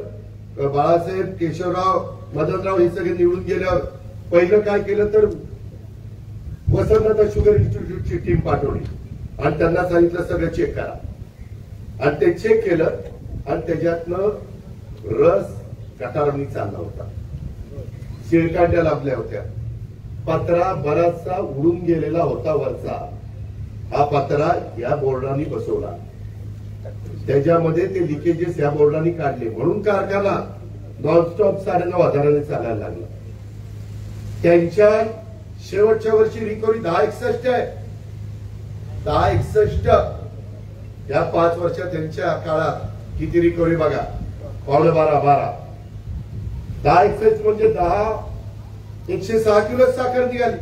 S1: बाळासाहेब केशवराव मदनराव हे सगळे निवडून गेल्यावर पहिलं काय केलं तर वसंतदादा शुगर इन्स्टिट्यूटची टीम पाठवली आणि त्यांना सांगितलं सगळं चेक करा. आणि ते चेक केलं आणि त्याच्यातनं रस गटारांनी चालला होता. शिळकांड्या लाभल्या होत्या. पत्रा बराचसा उडून गेलेला होता वरचा. हा पत्रा या बोर्डाने बसवला. त्याच्यामध्ये ते लिकेजेस या बोर्डाने काढले म्हणून कारखाना नॉनस्टॉप 9.5 चालायला लागला. त्यांच्या शेवटच्या वर्षी रिकव्हरी 1061 आहे. 1061 या 5 वर्षात त्यांच्या काळात किती रिकव्हरी बघा. 12.5 1061 म्हणजे 106 किलो साखर निघाली.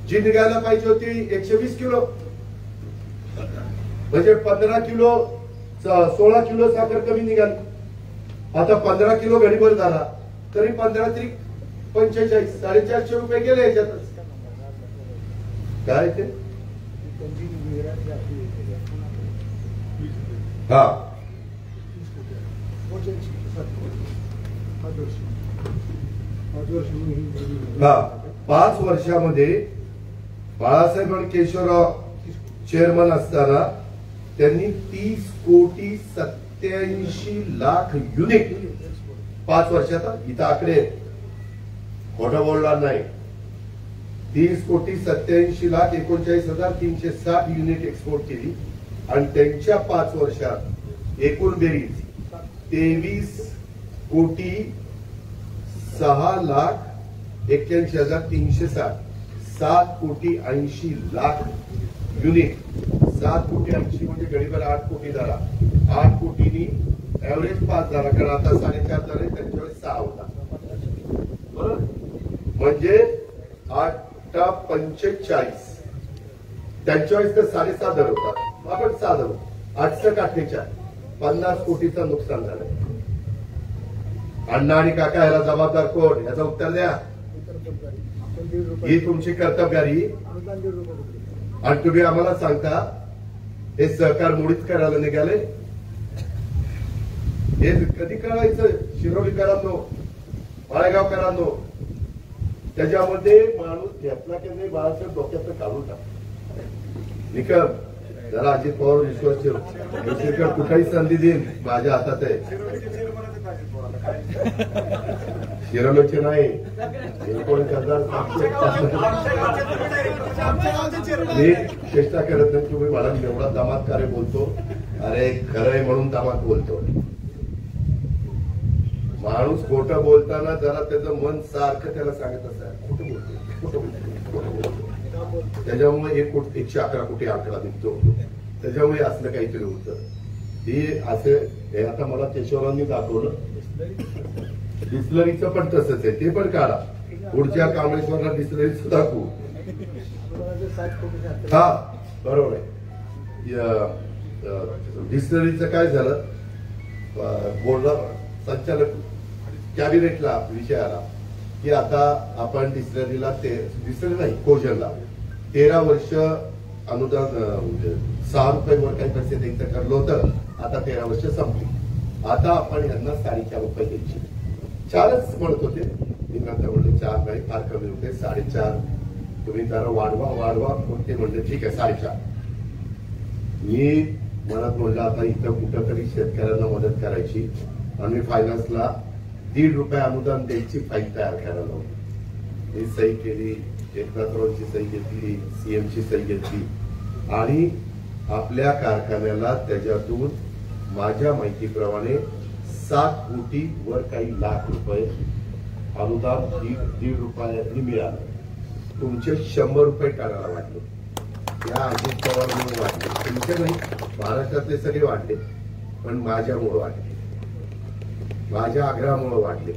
S1: जी निघायला पाहिजे होती 120 किलो. म्हणजे 15 किलो 16 किलो साखर कमी निघाली. आता 15 किलो घडीभर झाला तरी 15 तरी 45 450 रुपये गेले याच्यातच. काय ते हा 5 वर्षामध्ये बाळासाहेब आणि केशवराव चेअरमन असताना त्यांनी 30 कोटी 87 लाख युनिट 5 वर्षात इथं आकडे खोटं बोलणार नाही. 30 कोटी 87 लाख 39,360 युनिट एक्सपोर्ट केली आणि त्यांच्या 5 वर्षात एकूण बेरीज 23 कोटी 6 लाख 81,360 7 कोटी 80 लाख युनिट. 7 कोटी 80 म्हणजे गडीभर 8 कोटी झाला. 8 कोटीनी ऍव्हरेज 5 झाला कारण आता 4.5 झाले. त्यांच्या वेळेस 6 होता. बरोबर म्हणजे 8×45 त्यांच्या वेळेस तर 7.5 दर होता. आपण 6 धरू 8 48 50 कोटीचं नुकसान झालं. अण्णा आणि काका याला जबाबदार कोण, याचं उत्तर द्या. ही तुमची कर्तव्यगारी आणि तुम्ही आम्हाला सांगता हे सहकार मुळीच करायला निघाले. हे कधी करायचं? शिरोलीकरांनो, माळेगावकरांनो, त्याच्यामध्ये माणूस घेतला की नाही बाळासाहेब डोक्यात काढून टाक. निकम जरा अजित पवार विश्वास ठेव, दुसरीकडे कुठेही संधी देईन माझ्या हातात आहे. शिरोलीचे नाही, 19,700 मी चेष्टा करत नाही. तुम्ही मला एवढा दामात कार्य बोलतो, अरे खरं आहे म्हणून दामात बोलतो. माणूस खोटं बोलताना जरा त्याचं मन सारखं त्याला सांगत असं खोटं बोलतो, त्याच्यामुळे 111 कोटी आकडा निघतो, त्याच्यामुळे असलं काहीतरी होतं. हे असे हे आता मला केशवरावांनी दाखवलं. डिस्लरीचं पण तसंच आहे, ते पण काढा. पुढच्या कामेश्वरला डिस्लरीच दाखवू. हा बरोबर आहे. डिस्लरीचं काय झालं, बोलला संचालक कॅबिनेटला विषय आला की आता आपण डिस्लरीला डिस्लरी नाही कोजनला 13 वर्ष अनुदान 6 रुपयावर काही पैसे द्यायचं ठरलं होतं. आता 13 वर्ष संपली. आता आपण यांना 4.5 रुपये द्यायचे. 4च म्हणत होते, मी नंतर म्हणले 4 नाही, फार कमी होते, 4.5 तुम्ही जरा वाढवा. ते म्हणले ठीक आहे 4.5. मी मनात म्हणलं आता इथं कुठं तरी शेतकऱ्यांना मदत करायची आणि मी फायनान्सला 1.5 रुपये अनुदान द्यायची फाईल तयार करायला लावली. मी सही केली, एकनाथरावांची सही घेतली, सीएमची सही घेतली आणि आपल्या कारखान्याला त्याच्यातून माझ्या माहितीप्रमाणे 7 कोटी वर काही लाख रुपये अनुदान 1.5 रुपयांनी मिळालं. तुमचे 100 रुपये काढायला वाटले, या अजित पवार म्हणून वाटले. तुमचे नाही, महाराष्ट्रातले सगळे वाटले, पण माझ्यामुळे वाटले, माझ्या आग्रहामुळे वाटले.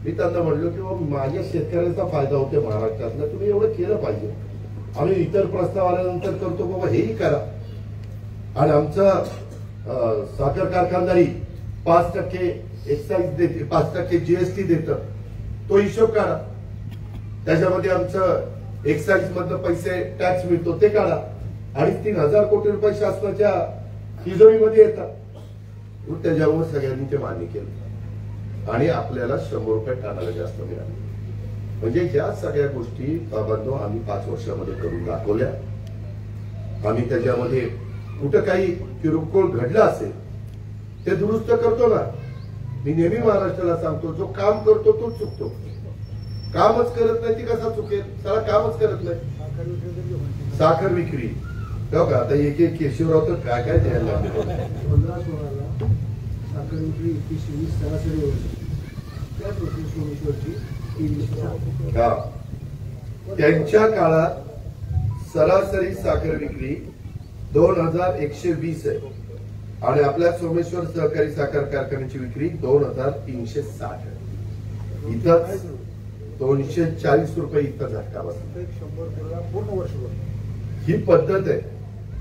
S1: मी त्यांना म्हणलो की माझ्या शेतकऱ्याचा फायदा होतो महाराष्ट्रातला, तुम्ही एवढं केलं पाहिजे. आम्ही इतर प्रस्ताव आल्यानंतर करतो बाबा हेही करा. आणि आमचं साखर कारखानदारी 5% एक्साईज देते, 5% जीएसटी देतं, तो हिशोब काढा. त्याच्यामध्ये आमचं एक्साईज मधलं पैसे टॅक्स मिळतो ते काढा. 2,500 कोटी रुपये शासनाच्या तिजोरीमध्ये येतात. त्याच्यावर सगळ्यांनी ते मान्य केलं आणि आपल्याला 100 रुपये टाळायला जास्त मिळाले. म्हणजे या सगळ्या गोष्टी बाबांनो आम्ही 5 वर्षामध्ये करून दाखवल्या. आम्ही त्याच्यामध्ये कुठं काही किरकोळ घडलं असेल ते दुरुस्त करतो ना. मी नेहमी महाराष्ट्राला सांगतो, जो काम करतो तोच चुकतो. कामच करत नाही ती कसा चुकेल? सारा कामच करत नाही. साखर विक्री बघा आता एक केशवराव तर काय काय द्यायला लागले.
S2: 15-16 साखर विक्री 21-20 सरासरी होती. त्याच वर्षी सोमेश्वरची
S1: 300. त्यांच्या काळात सरासरी साखर विक्री 2,120 आहे आणि आपल्या सोमेश्वर सहकारी साखर कारखान्याची विक्री 2,360 आहे. इथंच 240 रुपये इथं झटका बसला.
S2: 100 पूर्ण वर्षभर
S1: ही पद्धत आहे.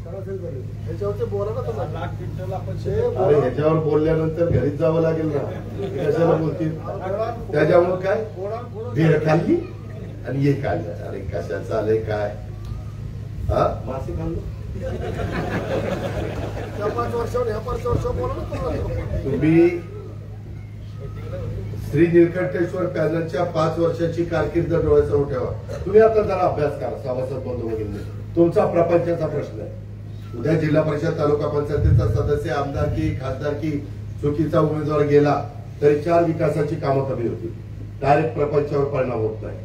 S2: सरासरी झाली. ह्याच्यावरचे बोला ना तुम्हाला. लाख क्विंटल आपण
S1: अरे ह्याच्यावर बोलल्यानंतर घरीच जावं लागेल ना. कशाला बोलतील? त्याच्यामुळे काय भेळ खाल्ली आणि हे खाल्लं. अरे कशाचं आलंय काय? हा मासे खाल्लं.
S2: 5 वर्षावर ह्या 5 वर्षावर बोला ना तुम्हाला.
S1: तुम्ही श्री निळकंठेश्वर पॅनलच्या 5 वर्षाची कारकीर्द डोळ्यासमोर ठेवा. तुम्ही आता जरा अभ्यास करा. सभासद बंधू वगैरे तुमचा प्रपंचाचा प्रश्न आहे. उद्या जिल्हा परिषद तालुका पंचायतीचा सदस्य, आमदारकी, खासदारकी चुकीचा उमेदवार गेला तरी 4 विकासाची कामं कमी होती. डायरेक्ट प्रपंचावर परिणाम होत नाही.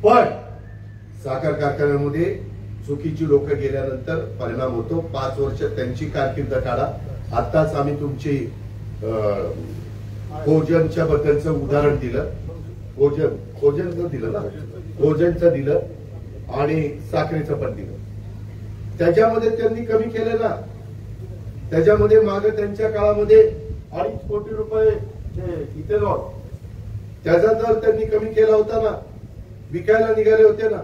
S1: पण साखर कारखान्यामध्ये चुकीची लोक गेल्यानंतर परिणाम होतो. 5 वर्ष त्यांची कारकीर्द काढा. आताच आम्ही तुमची कोजनच्या बद्दलचं उदाहरण दिलं. कोजनचं दिलं ना, कोजनचं दिलं आणि साखरेचं पण दिलं. त्याच्यामध्ये त्यांनी कमी केलं ना. त्याच्यामध्ये मागे त्यांच्या काळामध्ये 2.5 कोटी रुपये इथेनॉल त्याचा दर त्यांनी कमी केला होता ना. विकायला निघाले होते ना.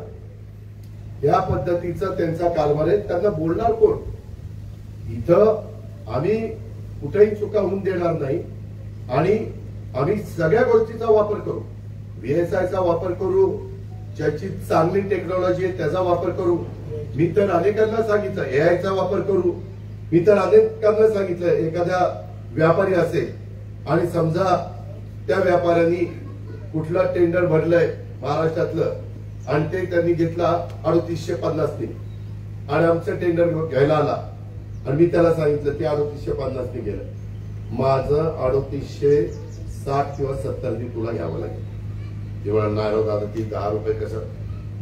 S1: या पद्धतीचा त्यांचा कारभार आहे. त्यांना बोलणार कोण? इथं आम्ही कुठेही चुका होऊन देणार नाही आणि आम्ही सगळ्या गोष्टीचा वापर करू, VSIचा वापर करू, ज्याची चांगली टेक्नॉलॉजी आहे त्याचा वापर करू. मी तर अनेकांना सांगितलं AIचा वापर करू. मी तर अनेकांना सांगितलं एखाद्या व्यापारी असेल आणि समजा त्या व्यापाऱ्यांनी कुठलं टेंडर भरलंय महाराष्ट्रातलं आणि ते त्यांनी घेतला 3850 आणि आमचं टेंडर घ्यायला आला आणि मी त्याला सांगितलं ते 3850 गेलं, माझं 3860 किंवा 70 तुला घ्यावं लागेल. जेव्हा नाराज दादा ती 10 रुपये कसं,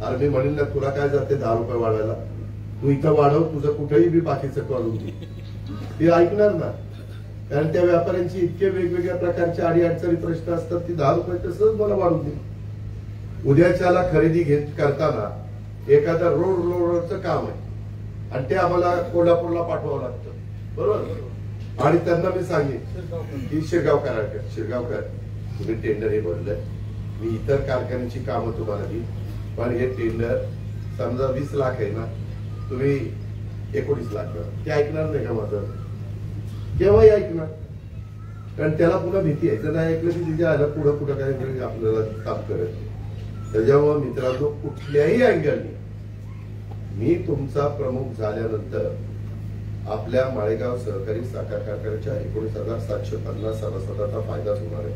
S1: अरे मी म्हणेल ना तुला काय जाते 10 रुपये वाढवायला, तू इथं वाढव, तुझं कुठेही बी बाकीचं करून दे. ते ऐकणार ना, कारण त्या व्यापाऱ्यांची इतके वेगवेगळ्या प्रकारचे अडीअडचणी प्रश्न असतात. ती 10 रुपये तसंच मला वाढून दे. उद्याच्याला खरेदी करताना एखादा रोडचं काम आहे आणि ते आम्हाला कोल्हापूरला पाठवावं लागतं, बरोबर. आणि त्यांना मी सांगेन की शिरगावकर तुम्ही टेंडर हे भरलंय, मी इतर कारखान्याची कामं तुम्हाला देईन, पण हे टेंडर समजा 20 लाख आहे ना, तुम्ही 19 लाख करा. ते ऐकणार नाही का माझं? केव्हाही ऐकणार, कारण त्याला पुन्हा भीती आहे. नाही ऐकलं की तिच्या आला पुढं काय आपल्याला काम करत. त्याच्यामुळे मित्रांनो, कुठल्याही अँगलनी मी तुमचा प्रमुख झाल्यानंतर आपल्या माळेगाव सहकारी साखर कारखान्याच्या 19,750 सभासदांचा फायदाच होणार आहे.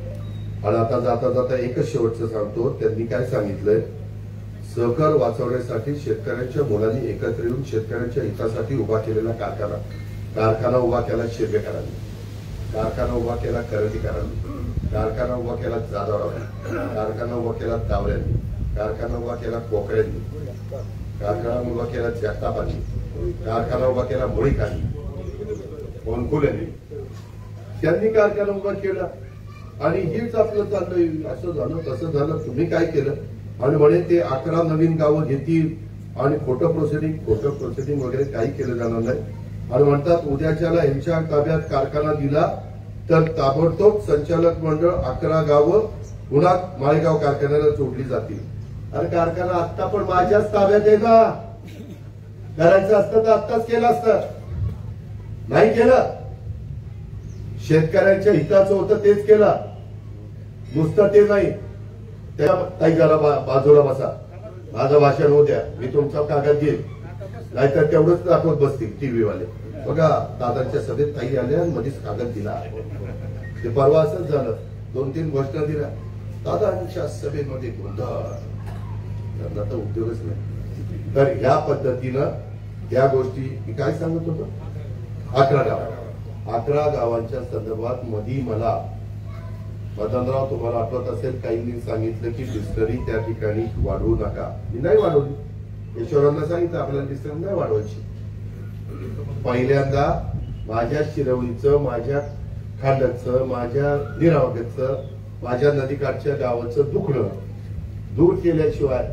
S1: आणि आता जाता जाता एकच शेवटचं सांगतो, त्यांनी काय सांगितलंय, सहकार वाचवण्यासाठी शेतकऱ्यांच्या मुलांनी एकत्र येऊन शेतकऱ्यांच्या हितासाठी उभा केलेला कारखाना उभा केला शिरबेकरांनी, कारखाना उभा केला करंदीकरांनी, कारखाना उभा केला जाधवरावांनी, कारखाना उभा केला दावऱ्यांनी, कारखाना उभा केला कोकऱ्यांनी, कारखाना उभा केला जगतापांनी, कारखाना उभा केला मुळीकांनी, कोणकुल्यांनी. त्यांनी कारखाना उभा केला आणि हेच आपलं चाललंय. असं झालं तसं झालं, तुम्ही काय केलं आणि म्हणे ते 11 नवीन गावं घेतील आणि खोटं प्रोसेसिंग वगैरे काही केलं जाणार नाही. आणि म्हणतात उद्याच्याला यांच्या ताब्यात कारखाना दिला तर ताबडतोब संचालक मंडळ 11 गावं पुन्हा माळेगाव कारखान्याला जोडली जातील. अरे कारखाना आत्ता पण माझ्याच ताब्यात आहे ना, करायचं असतं तर आत्ताच केलं असतं, नाही केलं. शेतकऱ्यांच्या हिताचं होतं तेच केलं, नुसतं ते नाही. त्या ताई जरा बाजूला बसा, माझं भाषण होऊ द्या, मी तुमचा कागद घेईल, नाहीतर तेवढंच दाखवत बसतील टीव्ही वाले. बघा दादांच्या सभेत ताई आल्या आणि मध्येच कागद दिला. ते परवा असंच झालं, 2-3 घोषणा दिल्या, दादांच्या सभेमध्ये गोंधळ, त्यांना तर उद्योगच नाही. तर ह्या पद्धतीनं या गोष्टी मी काय सांगत होतो, 11 गावांच्या संदर्भात मधी मला मदनराव तुम्हाला आठवत असेल काहींनी सांगितलं की डिस्टरी त्या ठिकाणी वाढवू नका. मी नाही वाढवली, ईश्वरांना सांगितलं आपल्याला डिस्टरी नाही वाढवायची. पहिल्यांदा माझ्या शिरवळीचं, माझ्या खांडचं, माझ्या निरावगतचं, माझ्या नदीकाठच्या गावाचं दुखणं दूर केल्याशिवाय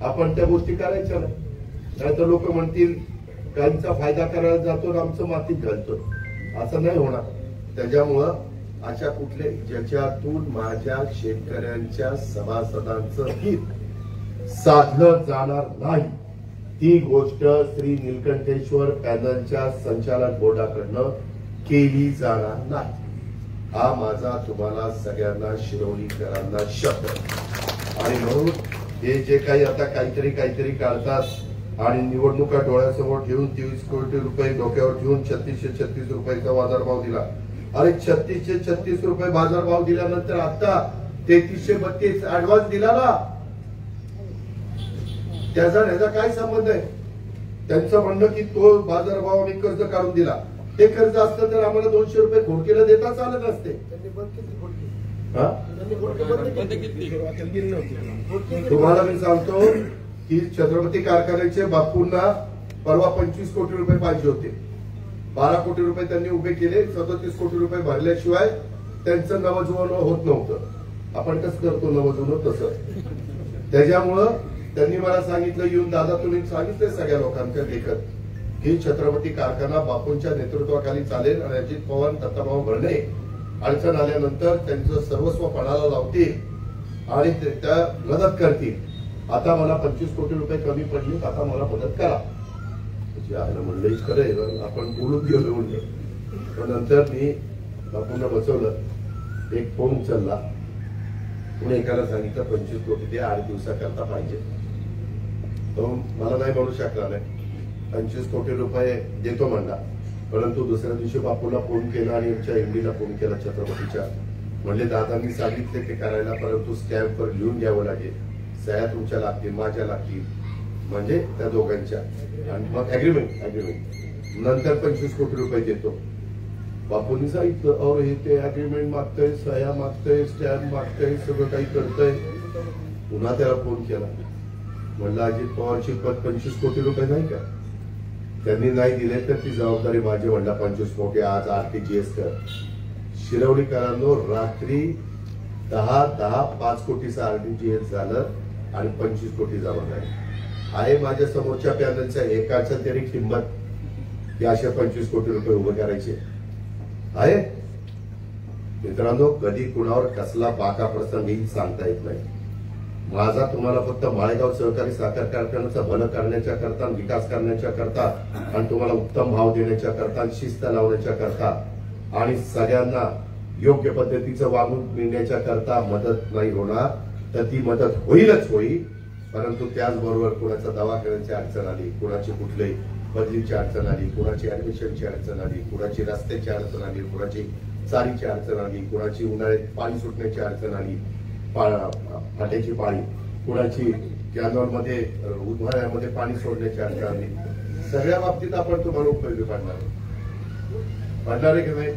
S1: आपण त्या गोष्टी करायच्या नाही. नाहीतर लोक म्हणतील काहींचा फायदा करायला जातो आणि आमचं मातीत घालतो, असं नाही होणार. त्याच्यामुळं अशा कुठले ज्याच्यातून माझ्या शेतकऱ्यांच्या सभासदांचं हित साधलं जाणार नाही, ती गोष्ट श्री नीलकंठेश्वर पॅनलच्या संचालक बोर्डाकडनं केली जाणार नाही. हा माझा तुम्हाला सगळ्यांना शिरवलीकरांना शब्द. आणि म्हणून हे जे काही आता काहीतरी काढतात आणि निवडणुका डोळ्यासमोर ठेवून 23 कोटी रुपये डोक्यावर ठेवून 3636 रुपयाचा बाजारभाव दिला. अरे 3636 रुपये बाजारभाव दिल्यानंतर आता 3332 ऍडव्हान्स दिला ना, त्याचा काय संबंध आहे? त्यांचं म्हणणं की तो बाजारभाव आम्ही कर्ज काढून दिला, ते कर्ज असतं तर आम्हाला 200 रुपये खोडकीला देता चालत असते. तुम्हाला मी सांगतो की छत्रपती कारखान्याचे बापूंना परवा 25 कोटी रुपये पाहिजे होते, 12 कोटी रुपये त्यांनी उभे केले, 37 कोटी रुपये भरल्याशिवाय त्यांचं नवजुवन होत नव्हतं. आपण कसं करतो नवजुवन तसं. त्याच्यामुळं त्यांनी मला सांगितलं येऊन, दादा तुम्ही सांगितलं सगळ्या लोकांच्या देखत की छत्रपती कारखाना बापूंच्या नेतृत्वाखाली चालेल आणि अजित पवार दत्ताभाऊ भरणे अडचण आल्यानंतर त्यांचं सर्वस्व पणाला लावतील आणि त्या मदत करतील. आता मला 25 कोटी रुपये कमी पडले, आता मला मदत करा. म्हणलं खरं आपण बोलून गेलो म्हणलं. पण नंतर मी बापूंना बसवलं एक फोन उचलला, पुणे एकाला सांगितलं 25 कोटी दे, 8 दिवसाकरता पाहिजे. तो मला नाही म्हणू शकला नाही, 25 कोटी रुपये देतो म्हणला. परंतु दुसऱ्या दिवशी बापूला फोन केला आणि आमच्या एमडीला फोन केला छत्रपतीच्या. म्हणले दादांनी सांगितले ते करायला, परंतु स्टॅम्पवर लिहून घ्यावं लागेल, सह्या तुमच्या लागतील, माझ्या लागतील, म्हणजे त्या दोघांच्या, आणि मग अग्रीमेंट नंतर 25 कोटी रुपये देतो. बापूंनी सांगितलं और हे ते अग्रीमेंट मागतंय, सह्या मागतंय, स्टॅम्प मागतंय, सगळं काही करतंय. पुन्हा त्याला फोन केला, म्हणलं अजित पवारची पद 25 कोटी रुपये नाही का? त्यांनी नाही दिले तर ती जबाबदारी माझी. म्हणला 25 कोटी आज RTGS कर. शिरवलीकरांनो रात्री 5 कोटीचा RTGS झालं आणि 25 कोटी जमा झाले. आहे माझ्या समोरच्या पॅनलच्या एकाच्या तरी किंमत की अशा 25 कोटी रुपये उभे करायचे आहे? मित्रांनो, कधी कुणावर कसला बाका प्रसंग येईल सांगता येत नाही. माझा तुम्हाला फक्त माळेगाव सहकारी साखर कारखान्याचं भलं करण्याच्या करता, विकास करण्याच्या करता, आणि तुम्हाला उत्तम भाव देण्याच्या करता, शिस्त लावण्याच्या करता, आणि सगळ्यांना योग्य पद्धतीचं वागणूक मिळण्याच्या करता मदत नाही होणार, तर ती मदत होईलच होईल. परंतु त्याचबरोबर कुणाचा दवाखान्याची अडचण आली, कुणाची कुठली बदलीची अडचण आली, कुणाची ऍडमिशनची अडचण आली, कुणाची रस्त्याची अडचण आली, कुणाची चारीची अडचण आली, कुणाची उन्हाळ्यात पाणी सुटण्याची अडचण आली, फाट्याची पाणी, कुणाची कॅनॉलमध्ये उन्हाळ्यामध्ये पाणी सोडण्याची अडचण आली. सगळ्या बाबतीत आपण तुम्हाला उपयोगी पडणार आहे की नाही?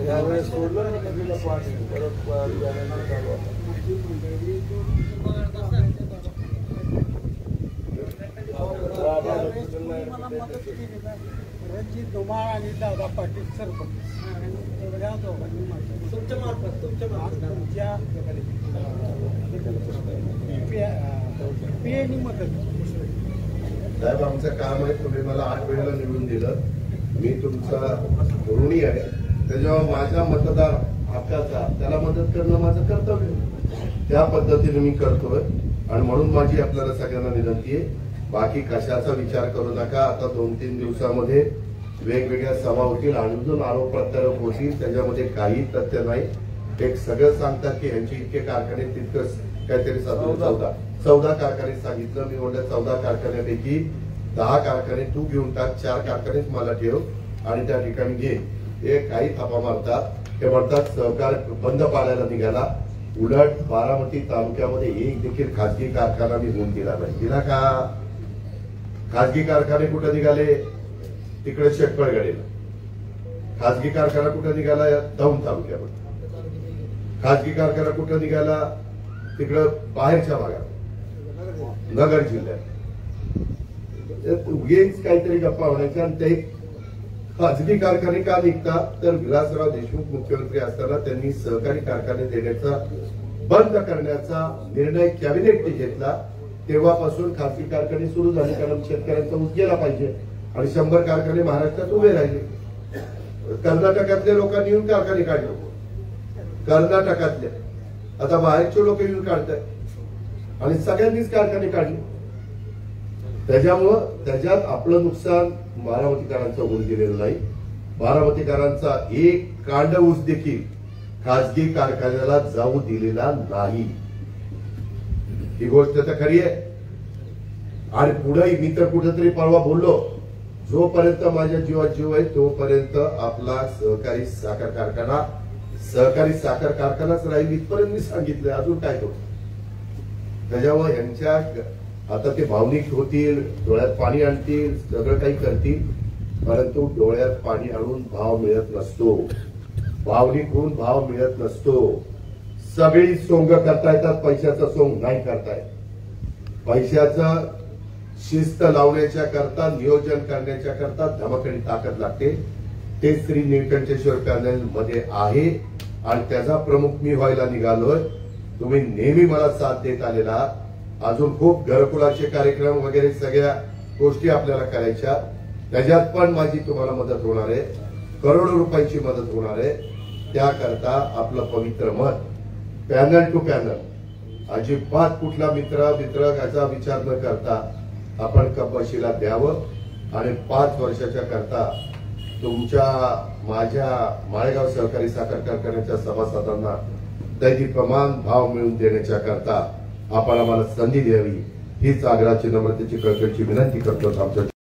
S2: यावेळेस सोडलं ना नदीला पाणी,
S3: रणजित धुमाळ आणि दादा पाटील सरपंच या दोघांनी तुमच्या मार्फत तुमच्या पीएनी मदत.
S1: साहेब, आमचं काम आहे, तुम्ही मला 8 वेळेला निवडून दिलं, मी तुमचा ऋणी आहे. त्याच्यावर माझ्या मतदार हक्काचा त्याला मदत करणं माझं कर्तव्य, त्या पद्धतीने मी करतोय. आणि म्हणून माझी आपल्याला सगळ्यांना विनंती आहे, बाकी कशाचा विचार करू नका. आता 2-3 दिवसामध्ये वेगवेगळ्या सभा होतील, अजून आरोप प्रत्यारोप होतील, त्याच्यामध्ये काही तथ्य नाही. एक सगळं सांगतात की यांची इतके कारखाने, तितकंच काहीतरी 14 कारखाने सांगितलं. मी म्हणलं 14 कारखान्यापैकी 10 कारखाने तू घेऊन टाक, 4 कारखानेच मला ठेव आणि त्या ठिकाणी घे. हे काही थापा मारतात, ते म्हणतात सहकार बंद पाडायला निघाला. उलट बारामती तालुक्यामध्ये एक देखील खासगी कारखाना मी होऊन दिला नाही. दिला का? खासगी कारखाने कुठे निघाले? तिकडे शेटपळगडेला. खासगी कारखाना कुठे निघाला? दौंड तालुक्यामध्ये. खासगी कारखाना कुठे निघाला? तिकडं बाहेरच्या भागात, नगर जिल्ह्यात. उगीच काहीतरी गप्पा होण्याच्या. आणि ते खासगी कारखाने का निघतात? तर विलासराव देशमुख मुख्यमंत्री असताना त्यांनी सहकारी कारखाने देण्याचा, बंद करण्याचा निर्णय कॅबिनेटने घेतला. तेव्हापासून खासगी कारखाने सुरू झाले, कारण शेतकऱ्यांचा ऊस गेला पाहिजे. आणि 100 कारखाने महाराष्ट्रात उभे राहिले. कर्नाटकातल्या लोकांनी येऊन कारखाने काढले, कर्नाटकातल्या. आता बाहेरचे लोक येऊन काढतायत आणि सगळ्यांनीच कारखाने काढले. त्याच्यामुळं त्याच्यात आपलं नुकसान बारामतीकरांचं होऊन गेलेलं नाही. बारामतीकरांचा एक कांड ऊस देखील खासगी कारखान्याला जाऊ दिलेला नाही. ही गोष्ट तर खरी आहे. आणि पुढेही मी तर कुठेतरी परवा बोललो, जोपर्यंत माझ्या जीवात जीव आहे तोपर्यंत आपला सहकारी साखर कारखानाच राहील, इथपर्यंत मी सांगितलंय. अजून काय करू? त्याच्यामुळे यांच्या आता ते भावनिक होतील, डोळ्यात पाणी आणतील, सगळं काही करतील, परंतु डोळ्यात पाणी आणून भाव मिळत नसतो. भावनिक होऊन भाव मिळत नसतो. सगळी सोंग करता येतात, पैशाचं सोंग नाही करतायत. पैशाचं शिस्त लावण्याच्या करता, नियोजन करण्याच्या करता धमकडी ताकद लागते. ते श्री नीलकंठेश्वर पॅनल मध्ये आहे आणि त्याचा प्रमुख मी व्हायला निघालोय. तुम्ही नेहमी मला साथ देत आलेला. अजून खूप घरकुलाचे कार्यक्रम वगैरे सगळ्या गोष्टी आपल्याला करायच्या, त्याच्यात पण माझी तुम्हाला मदत होणार आहे. करोडो रुपयाची मदत होणार आहे. त्याकरता आपलं पवित्र मत पॅनल टू पॅनल, अजिबात कुठला मित्र याचा विचार न करता आपण कपाशीला द्यावं आणि 5 वर्षाच्या करता तुमच्या माझ्या माळेगाव सहकारी साखर कारखान्याच्या सभासदांना दैनिकप्रमाण भाव मिळवून देण्याच्या करता आपण आम्हाला संधी द्यावी हीच आग्रहाची नम्रतेची कळकळीची विनंती करतो आमच्या